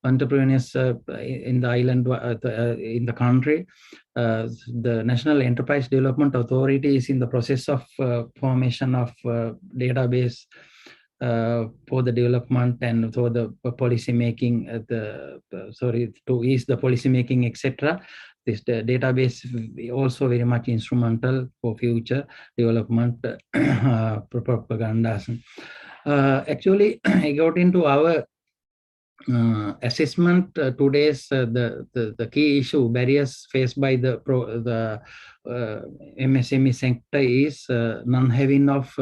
[SPEAKER 2] entrepreneurs in the island, in the country. The National Enterprise Development Authority is in the process of formation of database for the development and for the policy making, to ease the policy making, etc. This database also very much instrumental for future development propagandas. Actually, according to our assessment, today's the key issue, barriers faced by the MSME sector is non-having of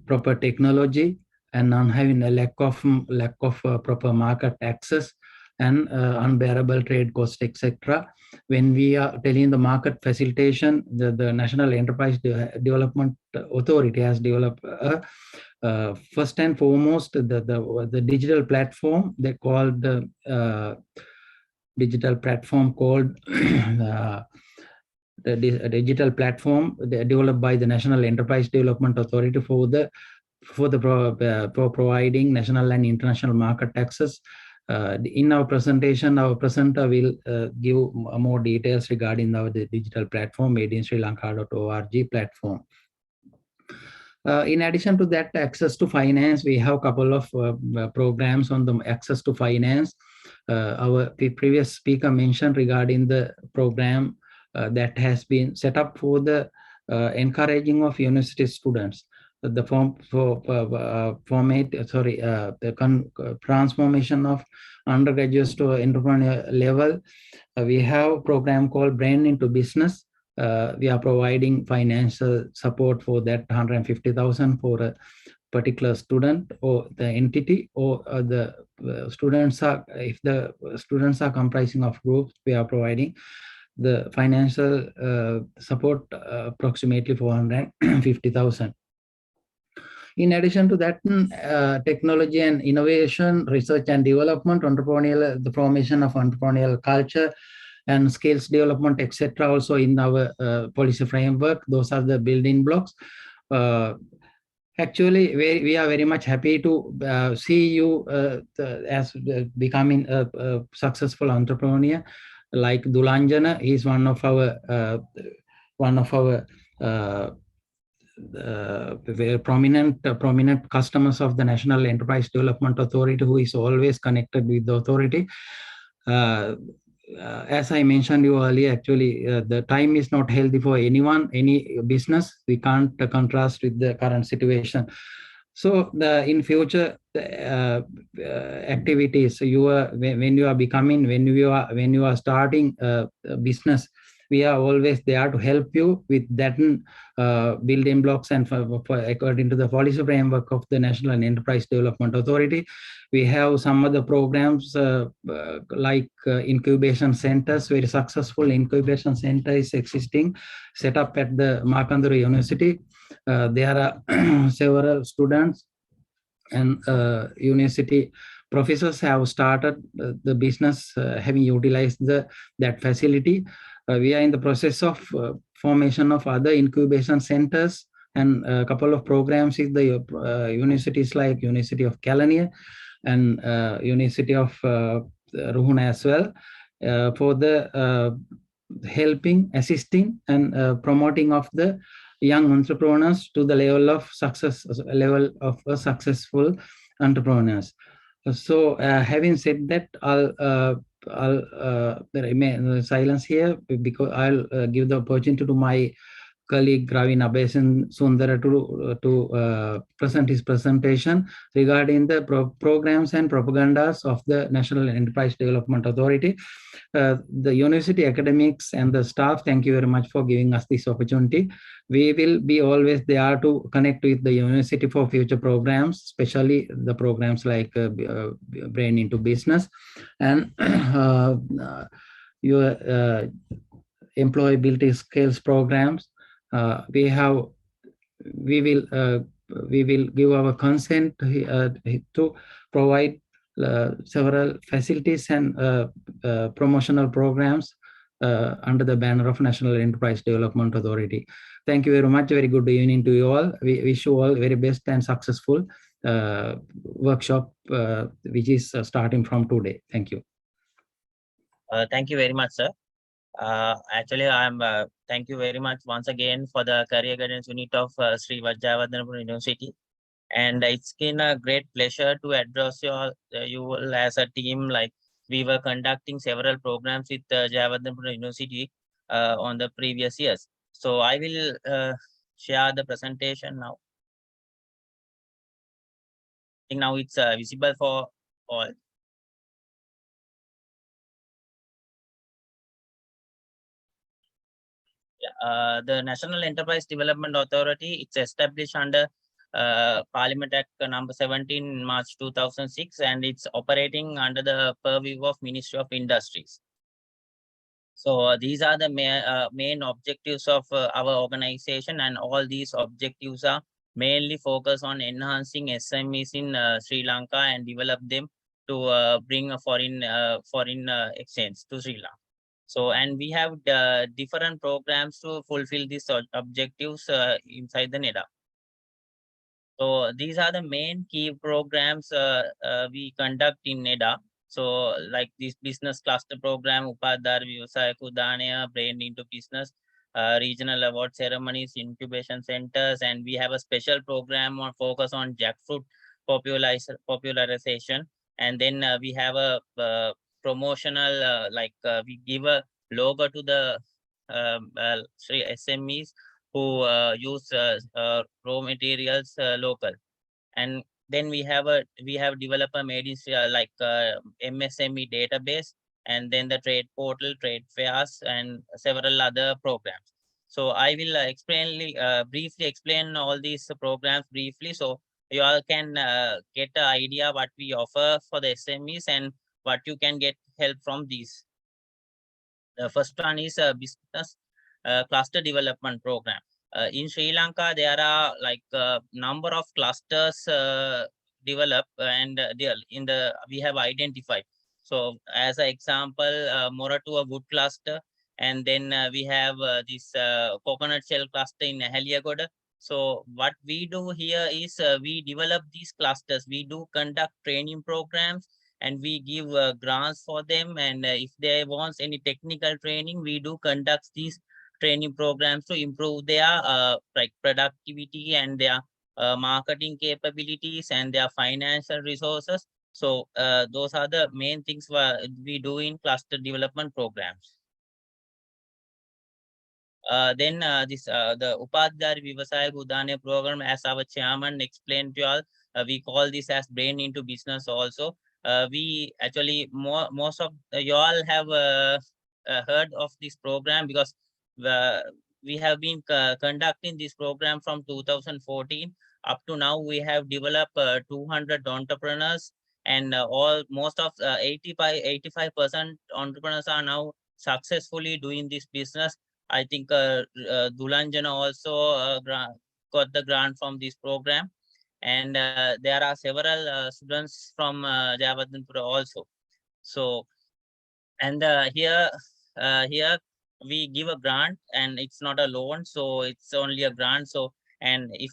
[SPEAKER 2] proper technology and non-having a lack of proper market access and unbearable trade cost, etc. When we are telling the market facilitation, the National Enterprise Development Authority has developed first and foremost the digital platform. They called the digital platform called the digital platform developed by the National Enterprise Development Authority for providing national and international market access. In our presentation, our presenter will give more details regarding the digital platform, madeinsrilanka.org platform. In addition to that, access to finance, we have a couple of programs on the access to finance. Our previous speaker mentioned regarding the program that has been set up for the encouraging of university students. the transformation of undergraduates to entrepreneur level. We have a program called Brain into Business. We are providing financial support for that 150,000 for a particular student or the entity, or the students are, if the students are comprising of groups, we are providing the financial support approximately 450,000. In addition to that, technology and innovation, research and development, entrepreneurial, the formation of entrepreneurial culture and skills development, etc. also in our policy framework. Those are the building blocks. Actually, we are very much happy to see you as becoming a successful entrepreneur. Like Dulanjana, he is one of our very prominent customers of the National Enterprise Development Authority, who is always connected with the authority. As I mentioned you earlier, actually, the time is not healthy for anyone, any business. We can't contrast with the current situation. So in future activities, when you are starting a business, we are always there to help you with that building blocks, and according to the policy framework of the National and Enterprise Development Authority. We have some other programs like incubation centers. Very successful incubation center is existing, set up at the Markandaru University. There are several students and university professors have started the business, having utilized that facility. We are in the process of formation of other incubation centers, and a couple of programs in the universities like University of Kelaniya and University of Ruhuna as well, for the helping, assisting, and promoting of the young entrepreneurs to the level of successful entrepreneurs. So having said that, I'll remain silence here, because I'll give the opportunity to my colleague Ravin Abesan Sundara to present his presentation regarding the programs and propagandas of the National Enterprise Development Authority. The university academics and the staff, thank you very much for giving us this opportunity. We will be always there to connect with the university for future programs, especially the programs like Brain into Business and your employability skills programs. We will give our consent to provide several facilities and promotional programs under the banner of National Enterprise Development Authority. Thank you very much. Very good evening to you all. We wish you all very best and successful workshop, which is starting from today. Thank you.
[SPEAKER 5] Thank you very much, sir. Actually, thank you very much once again for the Career Guidance Unit of Sri Vajravarthanapura University. And it's been a great pleasure to address you all as a team. Like, we were conducting several programs with Jayawardhanapura University on the previous years. So I will share the presentation now. I think now it's visible for all. The National Enterprise Development Authority, it's established under Parliament Act number 17 March 2006, and it's operating under the purview of Ministry of Industries. So these are the main objectives of our organization, and all these objectives are mainly focused on enhancing SMEs in Sri Lanka and develop them to bring a foreign exchange to Sri Lanka. So, and we have different programs to fulfill these objectives inside the NEDA. So these are the main key programs we conduct in NEDA. So like this business cluster program, Upadhar Vyavasaya Kudanaya, Brain into Business, regional award ceremonies, incubation centers, and we have a special program on focus on jackfruit popularization. And then we have a promotional, we give a logo to the SMEs who use raw materials local. And then we have developed a made in like MSME database, and then the trade portal, trade fairs, and several other programs. So I will briefly explain all these programs briefly, so you all can get an idea what we offer for the SMEs and what you can get help from these. The first one is a business cluster development program. In Sri Lanka, there are like a number of clusters developed, and we have identified. So, as an example, Moratua wood cluster, and then we have this coconut shell cluster in Heliagoda. So, what we do here is we develop these clusters. We do conduct training programs, and we give grants for them. And if they want any technical training, we do conduct these training programs to improve their like productivity and their marketing capabilities and their financial resources. So those are the main things we do in cluster development programs. Then the Upadhyaya Vivasaya Udane program, as our chairman explained to you all, we call this as brain into business also. We actually most of you all have heard of this program, because we have been conducting this program from 2014 up to now. We have developed 200 entrepreneurs, and most of 85% entrepreneurs are now successfully doing this business. I think Dulanjana also got the grant from this program, and there are several students from Javadanpura also. So, and here we give a grant, and it's not a loan, so it's only a grant. So, and if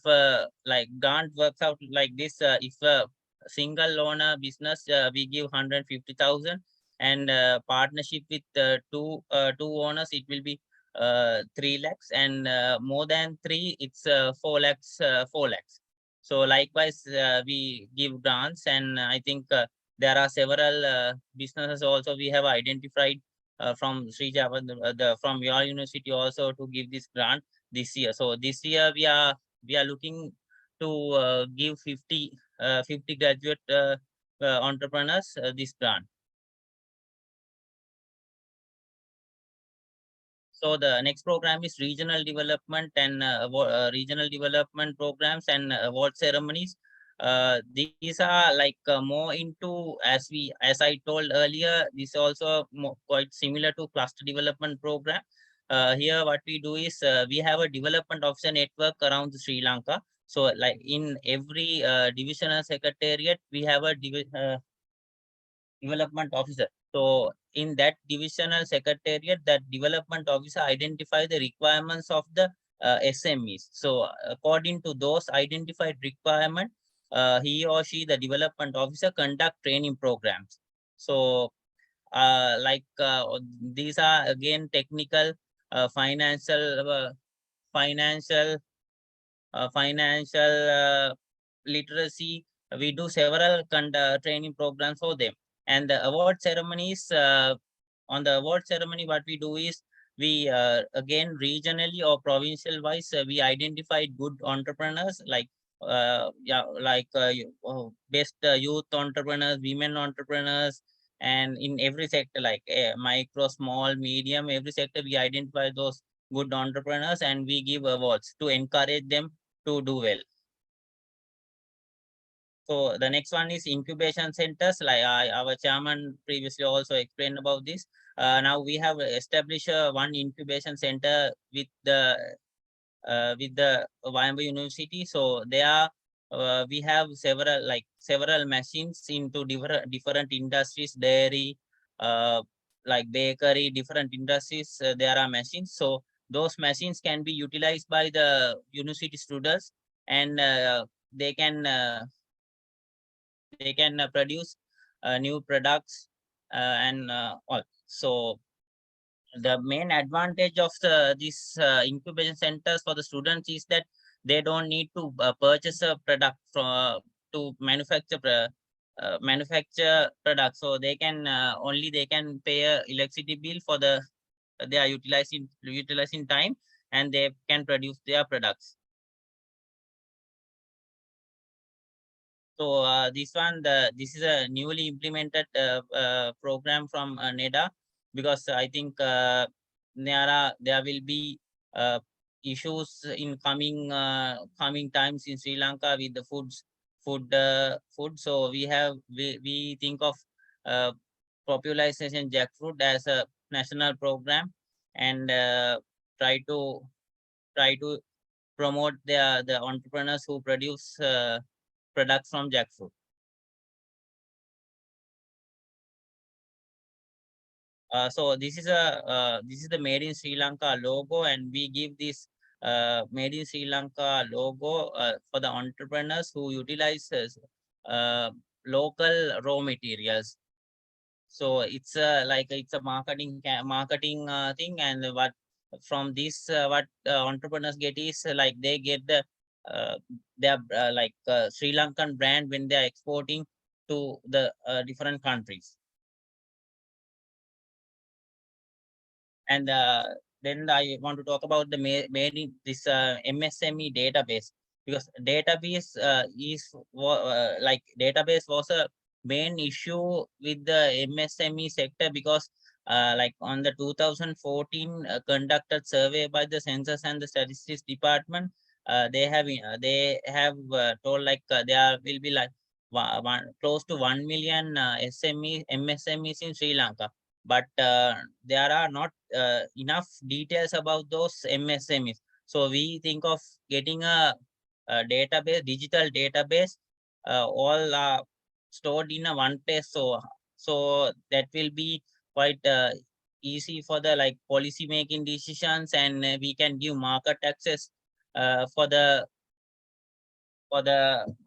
[SPEAKER 5] like grant works out like this, if a single owner business, we give 150,000, and partnership with two owners, it will be 3 lakhs, and more than 3, it's 4 lakhs. 4 lakhs. So likewise, we give grants, and I think there are several businesses also we have identified from Sri Java, from your university also, to give this grant this year. So this year we are looking to give 50 graduate entrepreneurs this grant. So the next program is regional development and regional development programs and award ceremonies. These are like more into, as I told earlier, this is also quite similar to cluster development program. Here what we do is we have a development officer network around Sri Lanka. So like in every divisional secretariat, we have a development officer. So in that divisional secretariat, that development officer identify the requirements of the SMEs. So according to those identified requirement, he or she, the development officer, conduct training programs. So these are again technical, financial literacy. We do several training programs for them. And the award ceremonies, on the award ceremony, what we do is we again regionally or provincial wise, we identified good entrepreneurs, like best youth entrepreneurs, women entrepreneurs, and in every sector, like micro, small, medium, every sector, we identify those good entrepreneurs, and we give awards to encourage them to do well. So the next one is incubation centers, like our chairman previously also explained about this. Now we have established one incubation center with the YMB University. So there we have several machines into different industries, dairy, like bakery, different industries. There are machines. So those machines can be utilized by the university students, and they can produce new products and all. So the main advantage of these incubation centers for the students is that they don't need to purchase a product from to manufacture products. So they can only they can pay a electricity bill for they are utilizing time, and they can produce their products. So this is a newly implemented program from NEDA, because I think there will be issues in coming times in Sri Lanka with the food. So we think of popularization jackfruit as a national program, and try to promote the entrepreneurs who produce products from jackfruit. So this is the Made in Sri Lanka logo, and we give this Made in Sri Lanka logo for the entrepreneurs who utilizes local raw materials. So it's it's a marketing thing, and what from this what entrepreneurs get is like they get their Sri Lankan brand when they are exporting to the different countries. And then I want to talk about the made in this MSME database, because database database was a main issue with the MSME sector, because like on the 2014 conducted survey by the Census and the Statistics Department, they have told like there will be like close to 1 million MSMEs in Sri Lanka, but there are not enough details about those MSMEs. So we think of getting a database, digital database, all stored in a one place. So that will be quite easy for the like policy making decisions, and we can give market access for the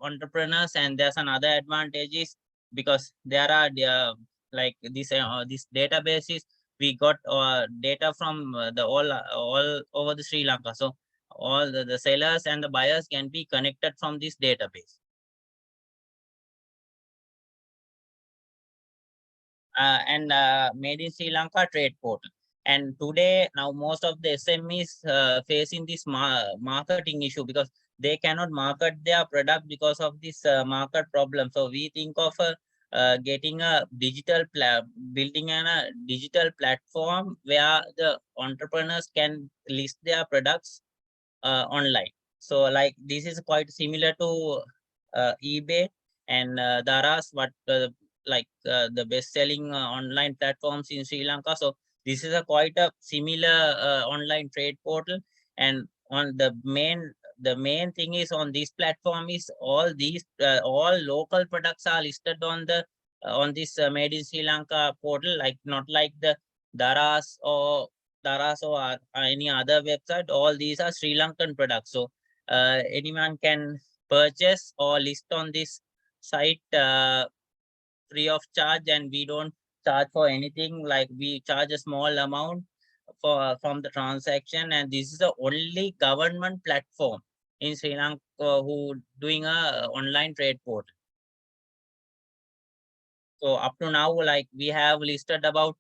[SPEAKER 5] entrepreneurs. And there's another advantages, because there are like this databases, we got data from the all over the Sri Lanka. So all the sellers and the buyers can be connected from this database. And Made in Sri Lanka trade portal. And today, now most of the SMEs facing this marketing issue, because they cannot market their product because of this market problem. So we think of getting a building a digital platform where the entrepreneurs can list their products online. So like this is quite similar to eBay and Daras, what the best-selling online platforms in Sri Lanka. So this is a quite a similar online trade portal, and on the main thing is on this platform is all these all local products are listed on this Made in Sri Lanka portal, like not like the Daras or any other website. All these are Sri Lankan products. So anyone can purchase or list on this site free of charge, and we don't charge for anything. Like we charge a small amount from the transaction, and this is the only government platform in Sri Lanka who doing a online trade portal. So up to now, like we have listed about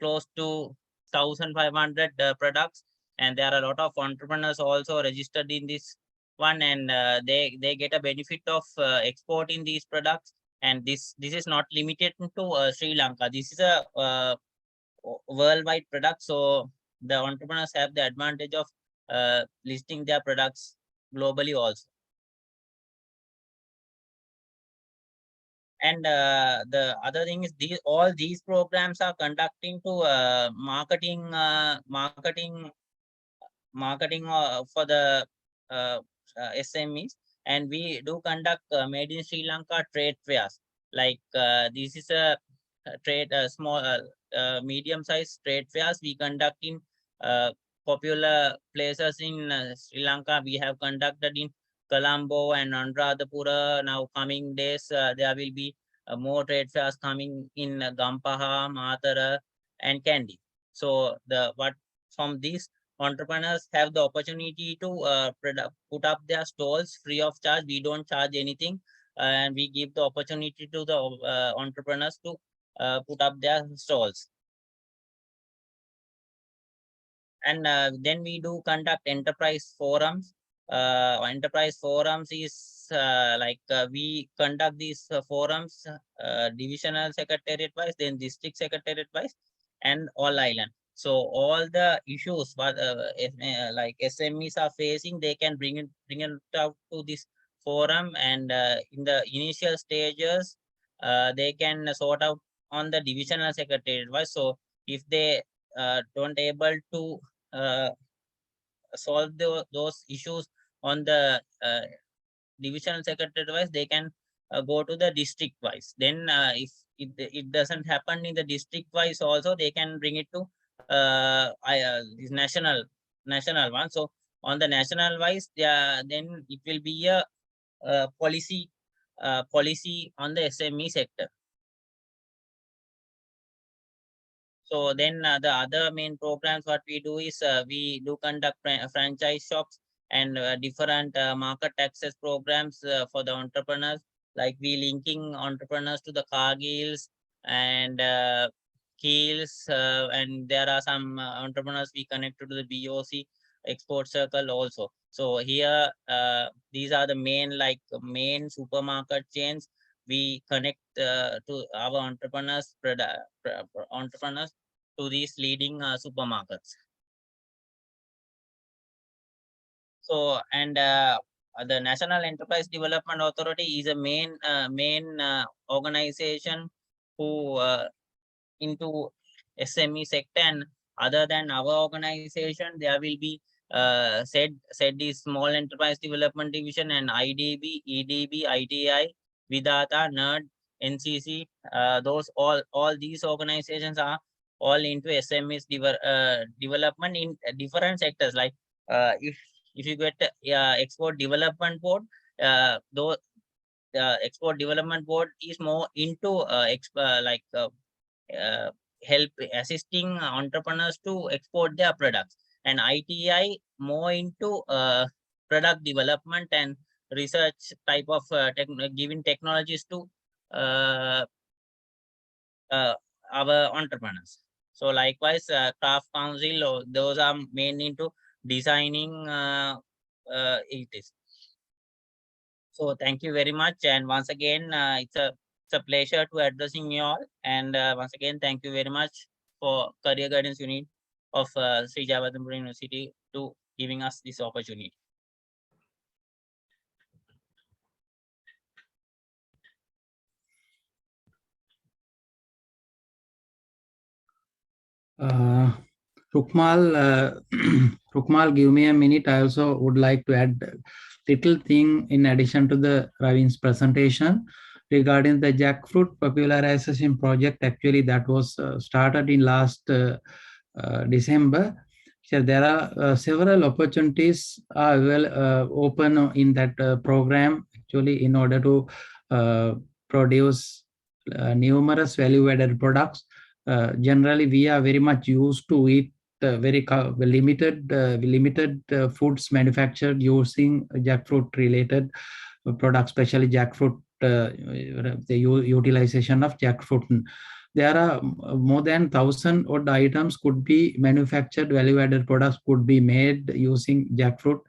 [SPEAKER 5] close to 1,500 products, and there are a lot of entrepreneurs also registered in this one, and they get a benefit of exporting these products. And this is not limited to Sri Lanka. This is a worldwide product. So the entrepreneurs have the advantage of listing their products globally also. And the other thing is all these programs are conducting to marketing for the SMEs, and we do conduct Made in Sri Lanka trade fairs. Like this is a trade small medium-sized trade fairs we conduct in popular places in Sri Lanka. We have conducted in Colombo and Anuradhapura. Now coming days there will be more trade fairs coming in Gampaha, Matara and Kandy. So from these entrepreneurs have the opportunity to put up their stalls free of charge. We don't charge anything, and we give the opportunity to the entrepreneurs to put up their stalls. And then we do conduct enterprise forums. Enterprise forums is we conduct these forums divisional secretariat wise, then district secretariat wise, and all island. So all the issues what like SMEs are facing, they can bring it out to this forum, and in the initial stages, they can sort out on the divisional secretariat wise. So if they don't able to uh, solve those issues on the divisional secretary wise, they can go to the district wise. Then if it doesn't happen in the district wise also, they can bring it to this national one. So on the national wise, then it will be a policy on the SME sector. So then the other main programs what we do is we do conduct franchise shops and different market access programs for the entrepreneurs, like we linking entrepreneurs to the Cargills and Keels, and there are some entrepreneurs we connected to the BOC export circle also. So here these are the main supermarket chains we connect to our entrepreneurs to these leading supermarkets. So, and the National Enterprise Development Authority is a main organization who into SME sector, and other than our organization, there will be said is Small Enterprise Development Division and IDB, EDB, ITI, Vidata, NERD, NCC. Those all these organizations are all into SMEs development in different sectors. Like if you get Export Development Board, though the Export Development Board is more into help assisting entrepreneurs to export their products, and ITI more into product development and research type of giving technologies to our entrepreneurs. So likewise, Craft Council, those are mainly into designing it is. So thank you very much, and once again, it's a pleasure to addressing you all. And once again, thank you very much for Career Guidance Unit of Sri Javadhanpura University to giving us this opportunity.
[SPEAKER 2] Rukmal, Rukmal, give me a minute. I also would like to add little thing in addition to the Ravin's presentation regarding the jackfruit popularization project. Actually, that was started in last December. So there are several opportunities open in that program, actually, in order to produce numerous value-added products. Generally, we are very much used to eat very limited foods manufactured using jackfruit related products, especially jackfruit, the utilization of jackfruit. There are more than 1,000 odd items could be manufactured, value-added products could be made using jackfruit.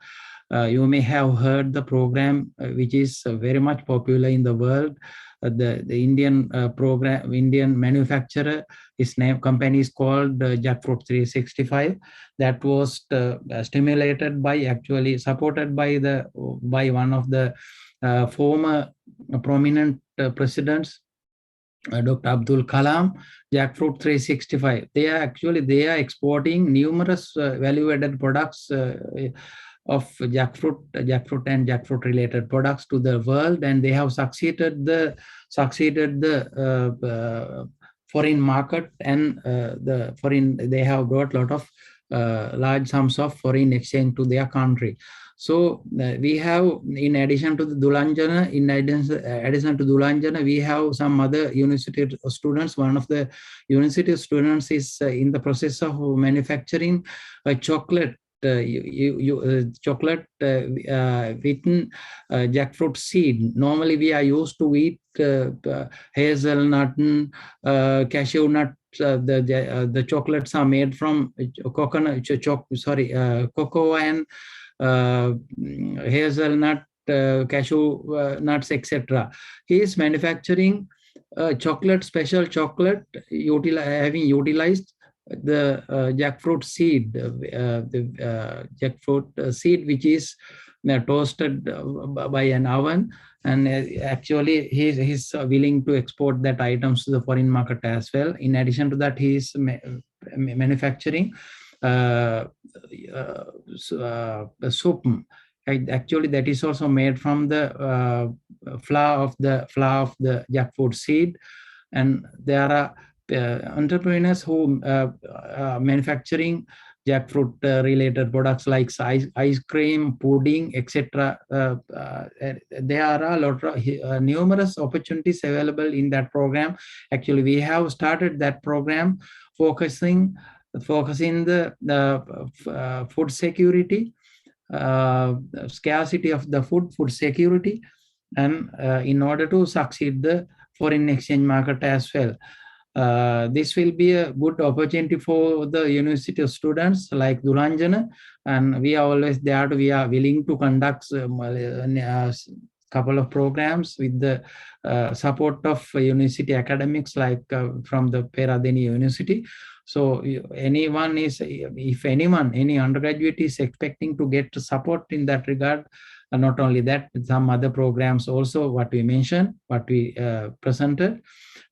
[SPEAKER 2] You may have heard the program, which is very much popular in the world. The Indian program, Indian manufacturer, his company is called Jackfruit 365. That was stimulated by, actually supported by one of the former prominent presidents, Dr. Abdul Kalam. Jackfruit 365. They are exporting numerous value-added products of jackfruit and jackfruit related products to the world, and they have succeeded the foreign market, and they have brought a lot of large sums of foreign exchange to their country. So we have, in addition to the Dulanjana, we have some other university students. One of the university students is in the process of manufacturing a chocolate. Chocolate with jackfruit seed. Normally, we are used to eat hazelnut, cashew nut the chocolates are made from coconut, cocoa and hazelnut, cashew nuts, etc. He is manufacturing chocolate, special chocolate, having utilized the jackfruit seed, the jackfruit seed, which is toasted by an oven, and actually he's willing to export that items to the foreign market as well. In addition to that, he is manufacturing soup. Actually, that is also made from the flour of the jackfruit seed, and there are entrepreneurs who are manufacturing jackfruit related products like ice cream, pudding, etc. There are a lot of numerous opportunities available in that program. Actually, we have started that program focusing the food security, scarcity of the food security, and in order to succeed the foreign exchange market as well. This will be a good opportunity for the university students like Dulanjana, and we are always there. We are willing to conduct a couple of programs with the support of university academics, like from the Peradeniya University. So any undergraduate is expecting to get support in that regard, and not only that, some other programs also, what we mentioned, what we presented,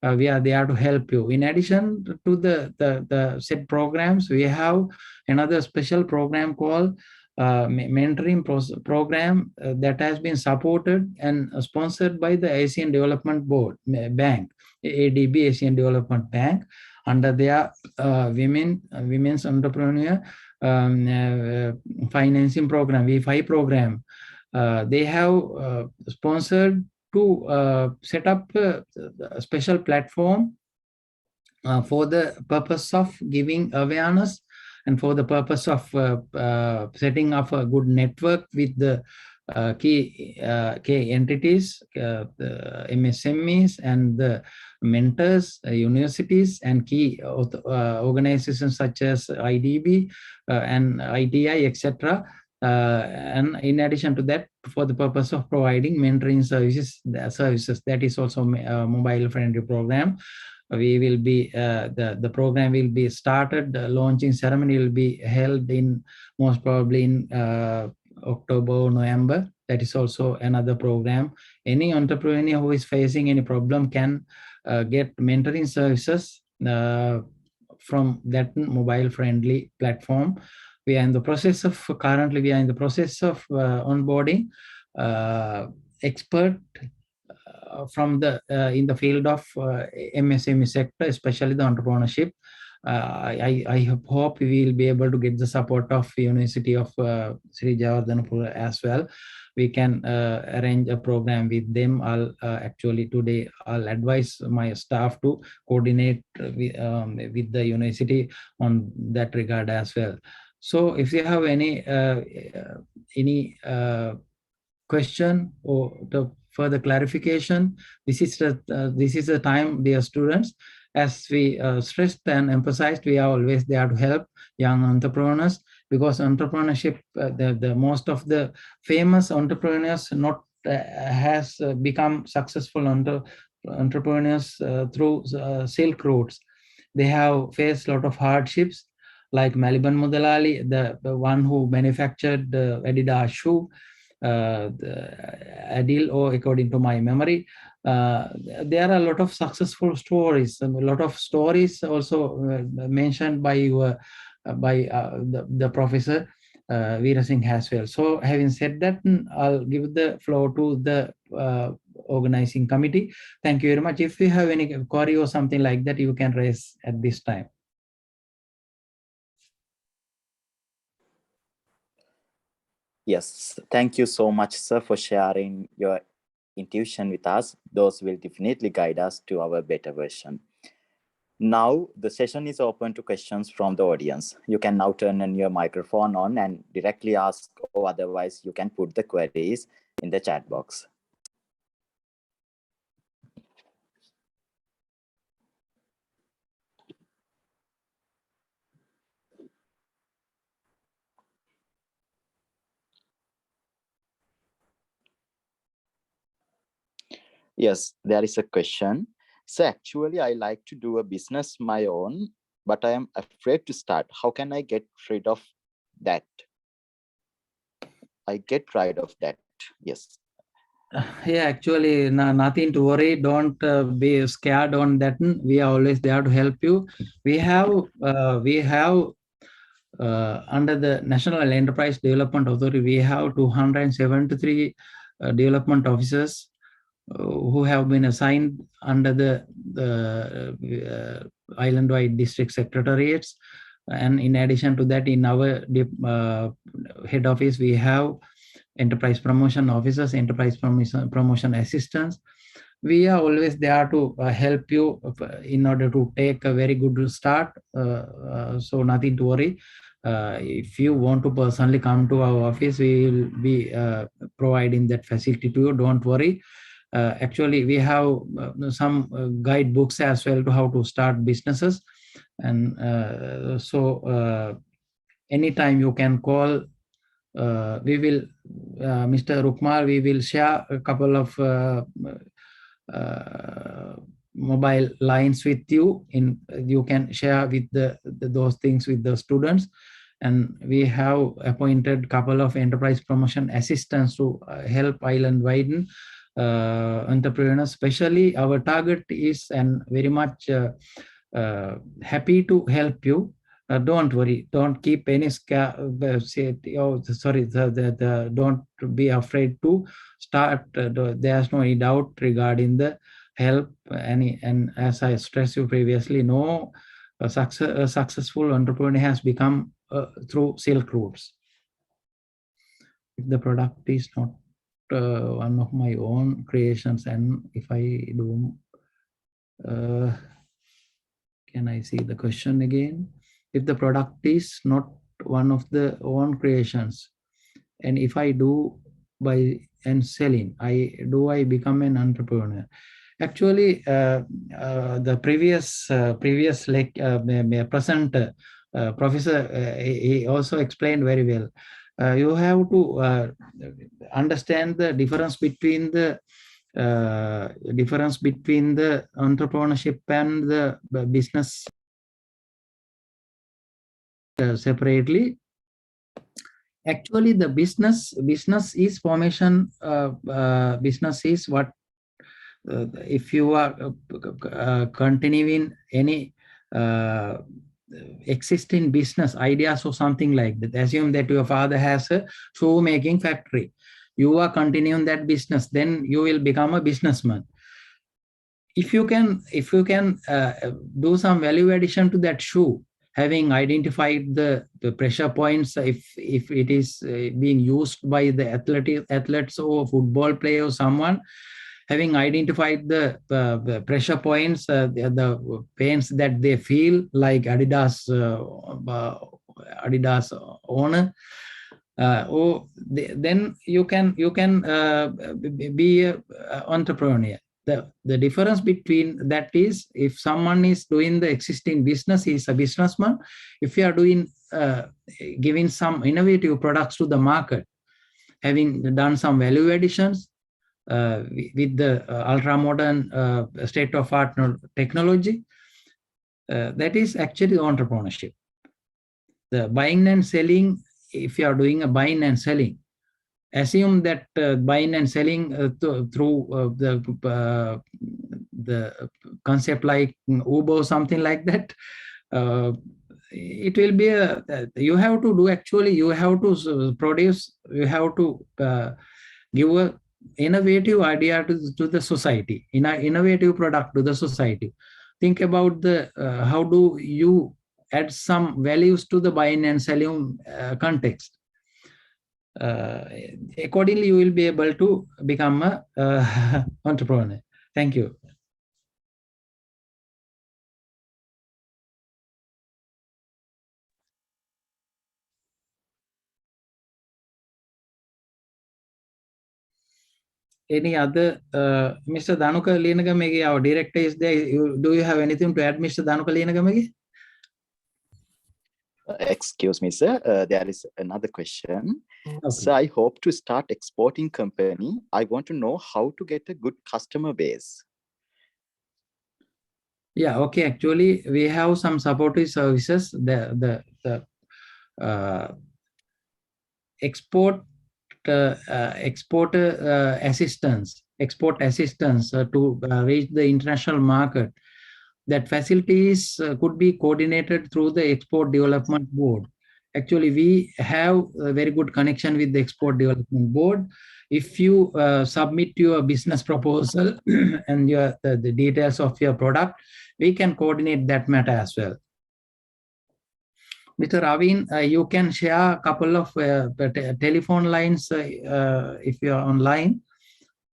[SPEAKER 2] we are there to help you. In addition to the set programs, we have another special program called mentoring program that has been supported and sponsored by the Asian Development Board Bank, ADB, Asian Development Bank, under their women's entrepreneur financing program, V5 program. They have sponsored to set up a special platform for the purpose of giving awareness and for the purpose of setting up a good network with the key entities, the MSMEs and the mentors, universities, and key organizations such as IDB and ITI, etc. And in addition to that, for the purpose of providing mentoring services, that is also a mobile friendly program. We will be the program will be started. The launching ceremony will be held in most probably in October or November. That is also another program. Any entrepreneur who is facing any problem can get mentoring services from that mobile friendly platform. We are in the process of onboarding expert from the in the field of MSME sector, especially the entrepreneurship. I hope we will be able to get the support of University of Sri Jayewardenepura as well. We can arrange a program with them. Actually today I'll advise my staff to coordinate with the university on that regard as well. So if you have any question or the further clarification, this is the time, dear students. As we stressed and emphasized, we are always there to help young entrepreneurs, because entrepreneurship, the most of the famous entrepreneurs has become successful entrepreneurs through silk routes. They have faced a lot of hardships, like Maliban Mudalali, the one who manufactured the Adidas shoe, Adil, or according to my memory. There are a lot of successful stories, and a lot of stories also mentioned by the professor Veera Singh as well. So having said that, I'll give the floor to the organizing committee. Thank you very much. If you have any query or something like that, you can raise at this time.
[SPEAKER 6] Yes, thank you so much, sir, for sharing your intuition with us. Those will definitely guide us to our better version. Now, the session is open to questions from the audience. You can now turn on your microphone on and directly ask, or otherwise you can put the queries in the chat box. Yes, there is a question. So actually, I like to do a business my own, but I am afraid to start. How can I get rid of that? I get rid of that. Yes.
[SPEAKER 2] Yeah, actually, nothing to worry. Don't be scared on that. We are always there to help you. We have under the National Enterprise Development Authority, we have 273 development officers who have been assigned under the island-wide district secretariats. And in addition to that, in our head office, we have enterprise promotion officers, enterprise promotion assistants. We are always there to help you in order to take a very good start. So nothing to worry. If you want to personally come to our office, we will be providing that facility to you. Don't worry. Actually, we have some guidebooks as well to how to start businesses. And so anytime you can call. We will, Mr. Rukmal, we will share a couple of mobile lines with you. You can share with those things with the students. And we have appointed a couple of enterprise promotion assistants to help island-wide entrepreneurs. Especially our target is and very much happy to help you. Don't worry. Don't keep any scare. Don't be afraid to start. There's no any doubt regarding the help. And as I stressed you previously, no successful entrepreneur has become through silk routes. If the product is not one of my own creations, and if I do, can I see the question again? If the product is not one of the own creations, and if I do buy and selling, I become an entrepreneur. Actually, the previous presenter, professor, he also explained very well. You have to understand the difference between the entrepreneurship and the business separately. Actually, the business is formation. Business is what if you are continuing any existing business ideas or something like that. Assume that your father has a shoe making factory. You are continuing that business, then you will become a businessman. If you can do some value addition to that shoe, having identified the pressure points, if it is being used by the athletes or football player or someone, having identified the pressure points, the pains that they feel, like Adidas owner, then you can be an entrepreneur. The difference between that is, if someone is doing the existing business, he is a businessman. If you are doing giving some innovative products to the market, having done some value additions with the ultra modern state of art technology, that is actually entrepreneurship. The buying and selling, if you are doing a buying and selling, assume that buying and selling through the concept like Uber or something like that, it will be you have to do, actually you have to produce, you have to give a innovative idea to the society, in an innovative product to the society. Think about the how do you add some values to the buying and selling context. Accordingly, you will be able to become a entrepreneur. Thank you. Any other, Mr. Dhanuka Linagamegi, our director is there. Do you have anything to add, Mr. Dhanuka Linagamegi?
[SPEAKER 6] Excuse me, sir. There is another question. So I hope to start exporting company. I want to know how to get a good customer base.
[SPEAKER 2] Yeah, okay. Actually, we have some supportive services. The export export assistance to reach the international market. That facilities could be coordinated through the Export Development Board. Actually, we have a very good connection with the Export Development Board. If you submit your business proposal and the details of your product, we can coordinate that matter as well. Mr. Ravin, you can share a couple of telephone lines if you are online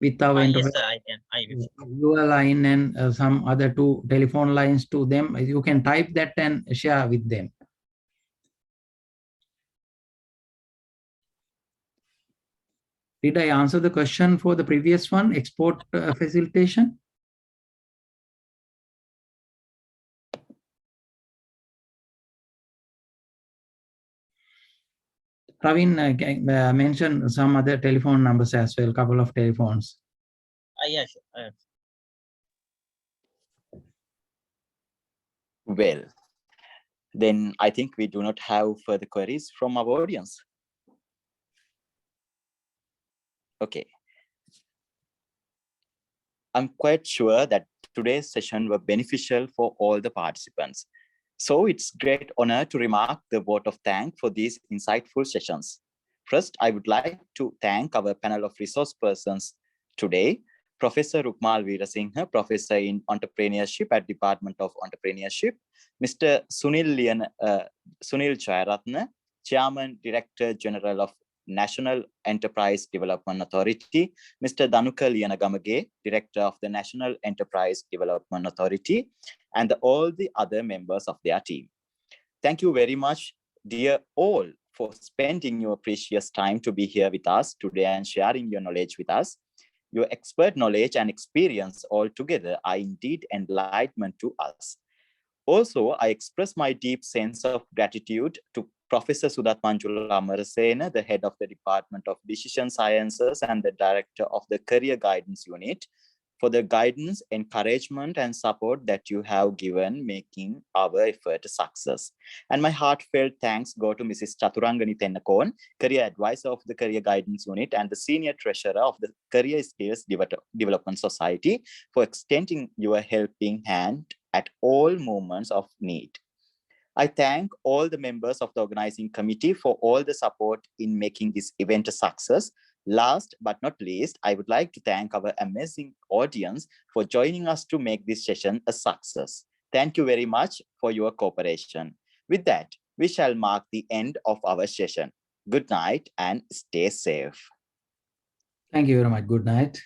[SPEAKER 2] with our
[SPEAKER 5] Yes, sir, I can. I will.
[SPEAKER 2] your line and some other two telephone lines to them. You can type that and share with them. Did I answer the question for the previous one, export facilitation? Praveen mentioned some other telephone numbers as well, couple of telephones.
[SPEAKER 5] Yeah, sure.
[SPEAKER 6] Well, then I think we do not have further queries from our audience. Okay. I'm quite sure that today's session was beneficial for all the participants. So it's great honor to remark the vote of thanks for these insightful sessions. First, I would like to thank our panel of resource persons today, Professor Rukmal Veerasinghe, Professor in Entrepreneurship at Department of Entrepreneurship, Mr. Sunil Chayaratne, Chairman, Director General of National Enterprise Development Authority, Mr. Danuka Lianagamage, Director of the National Enterprise Development Authority, and all the other members of their team. Thank you very much, dear all, for spending your precious time to be here with us today and sharing your knowledge with us. Your expert knowledge and experience altogether are indeed enlightenment to us. Also, I express my deep sense of gratitude to Professor Sudat Manjula Amarasena, the head of the Department of Decision Sciences and the director of the Career Guidance Unit, for the guidance, encouragement, and support that you have given, making our effort a success. And my heartfelt thanks go to Mrs. Chaturangani Tennakon, Career Advisor of the Career Guidance Unit and the Senior Treasurer of the Career Skills Development Society, for extending your helping hand at all moments of need. I thank all the members of the organizing committee for all the support in making this event a success. Last but not least, I would like to thank our amazing audience for joining us to make this session a success. Thank you very much for your cooperation. With that, we shall mark the end of our session. Good night and stay safe.
[SPEAKER 2] Thank you very much. Good night.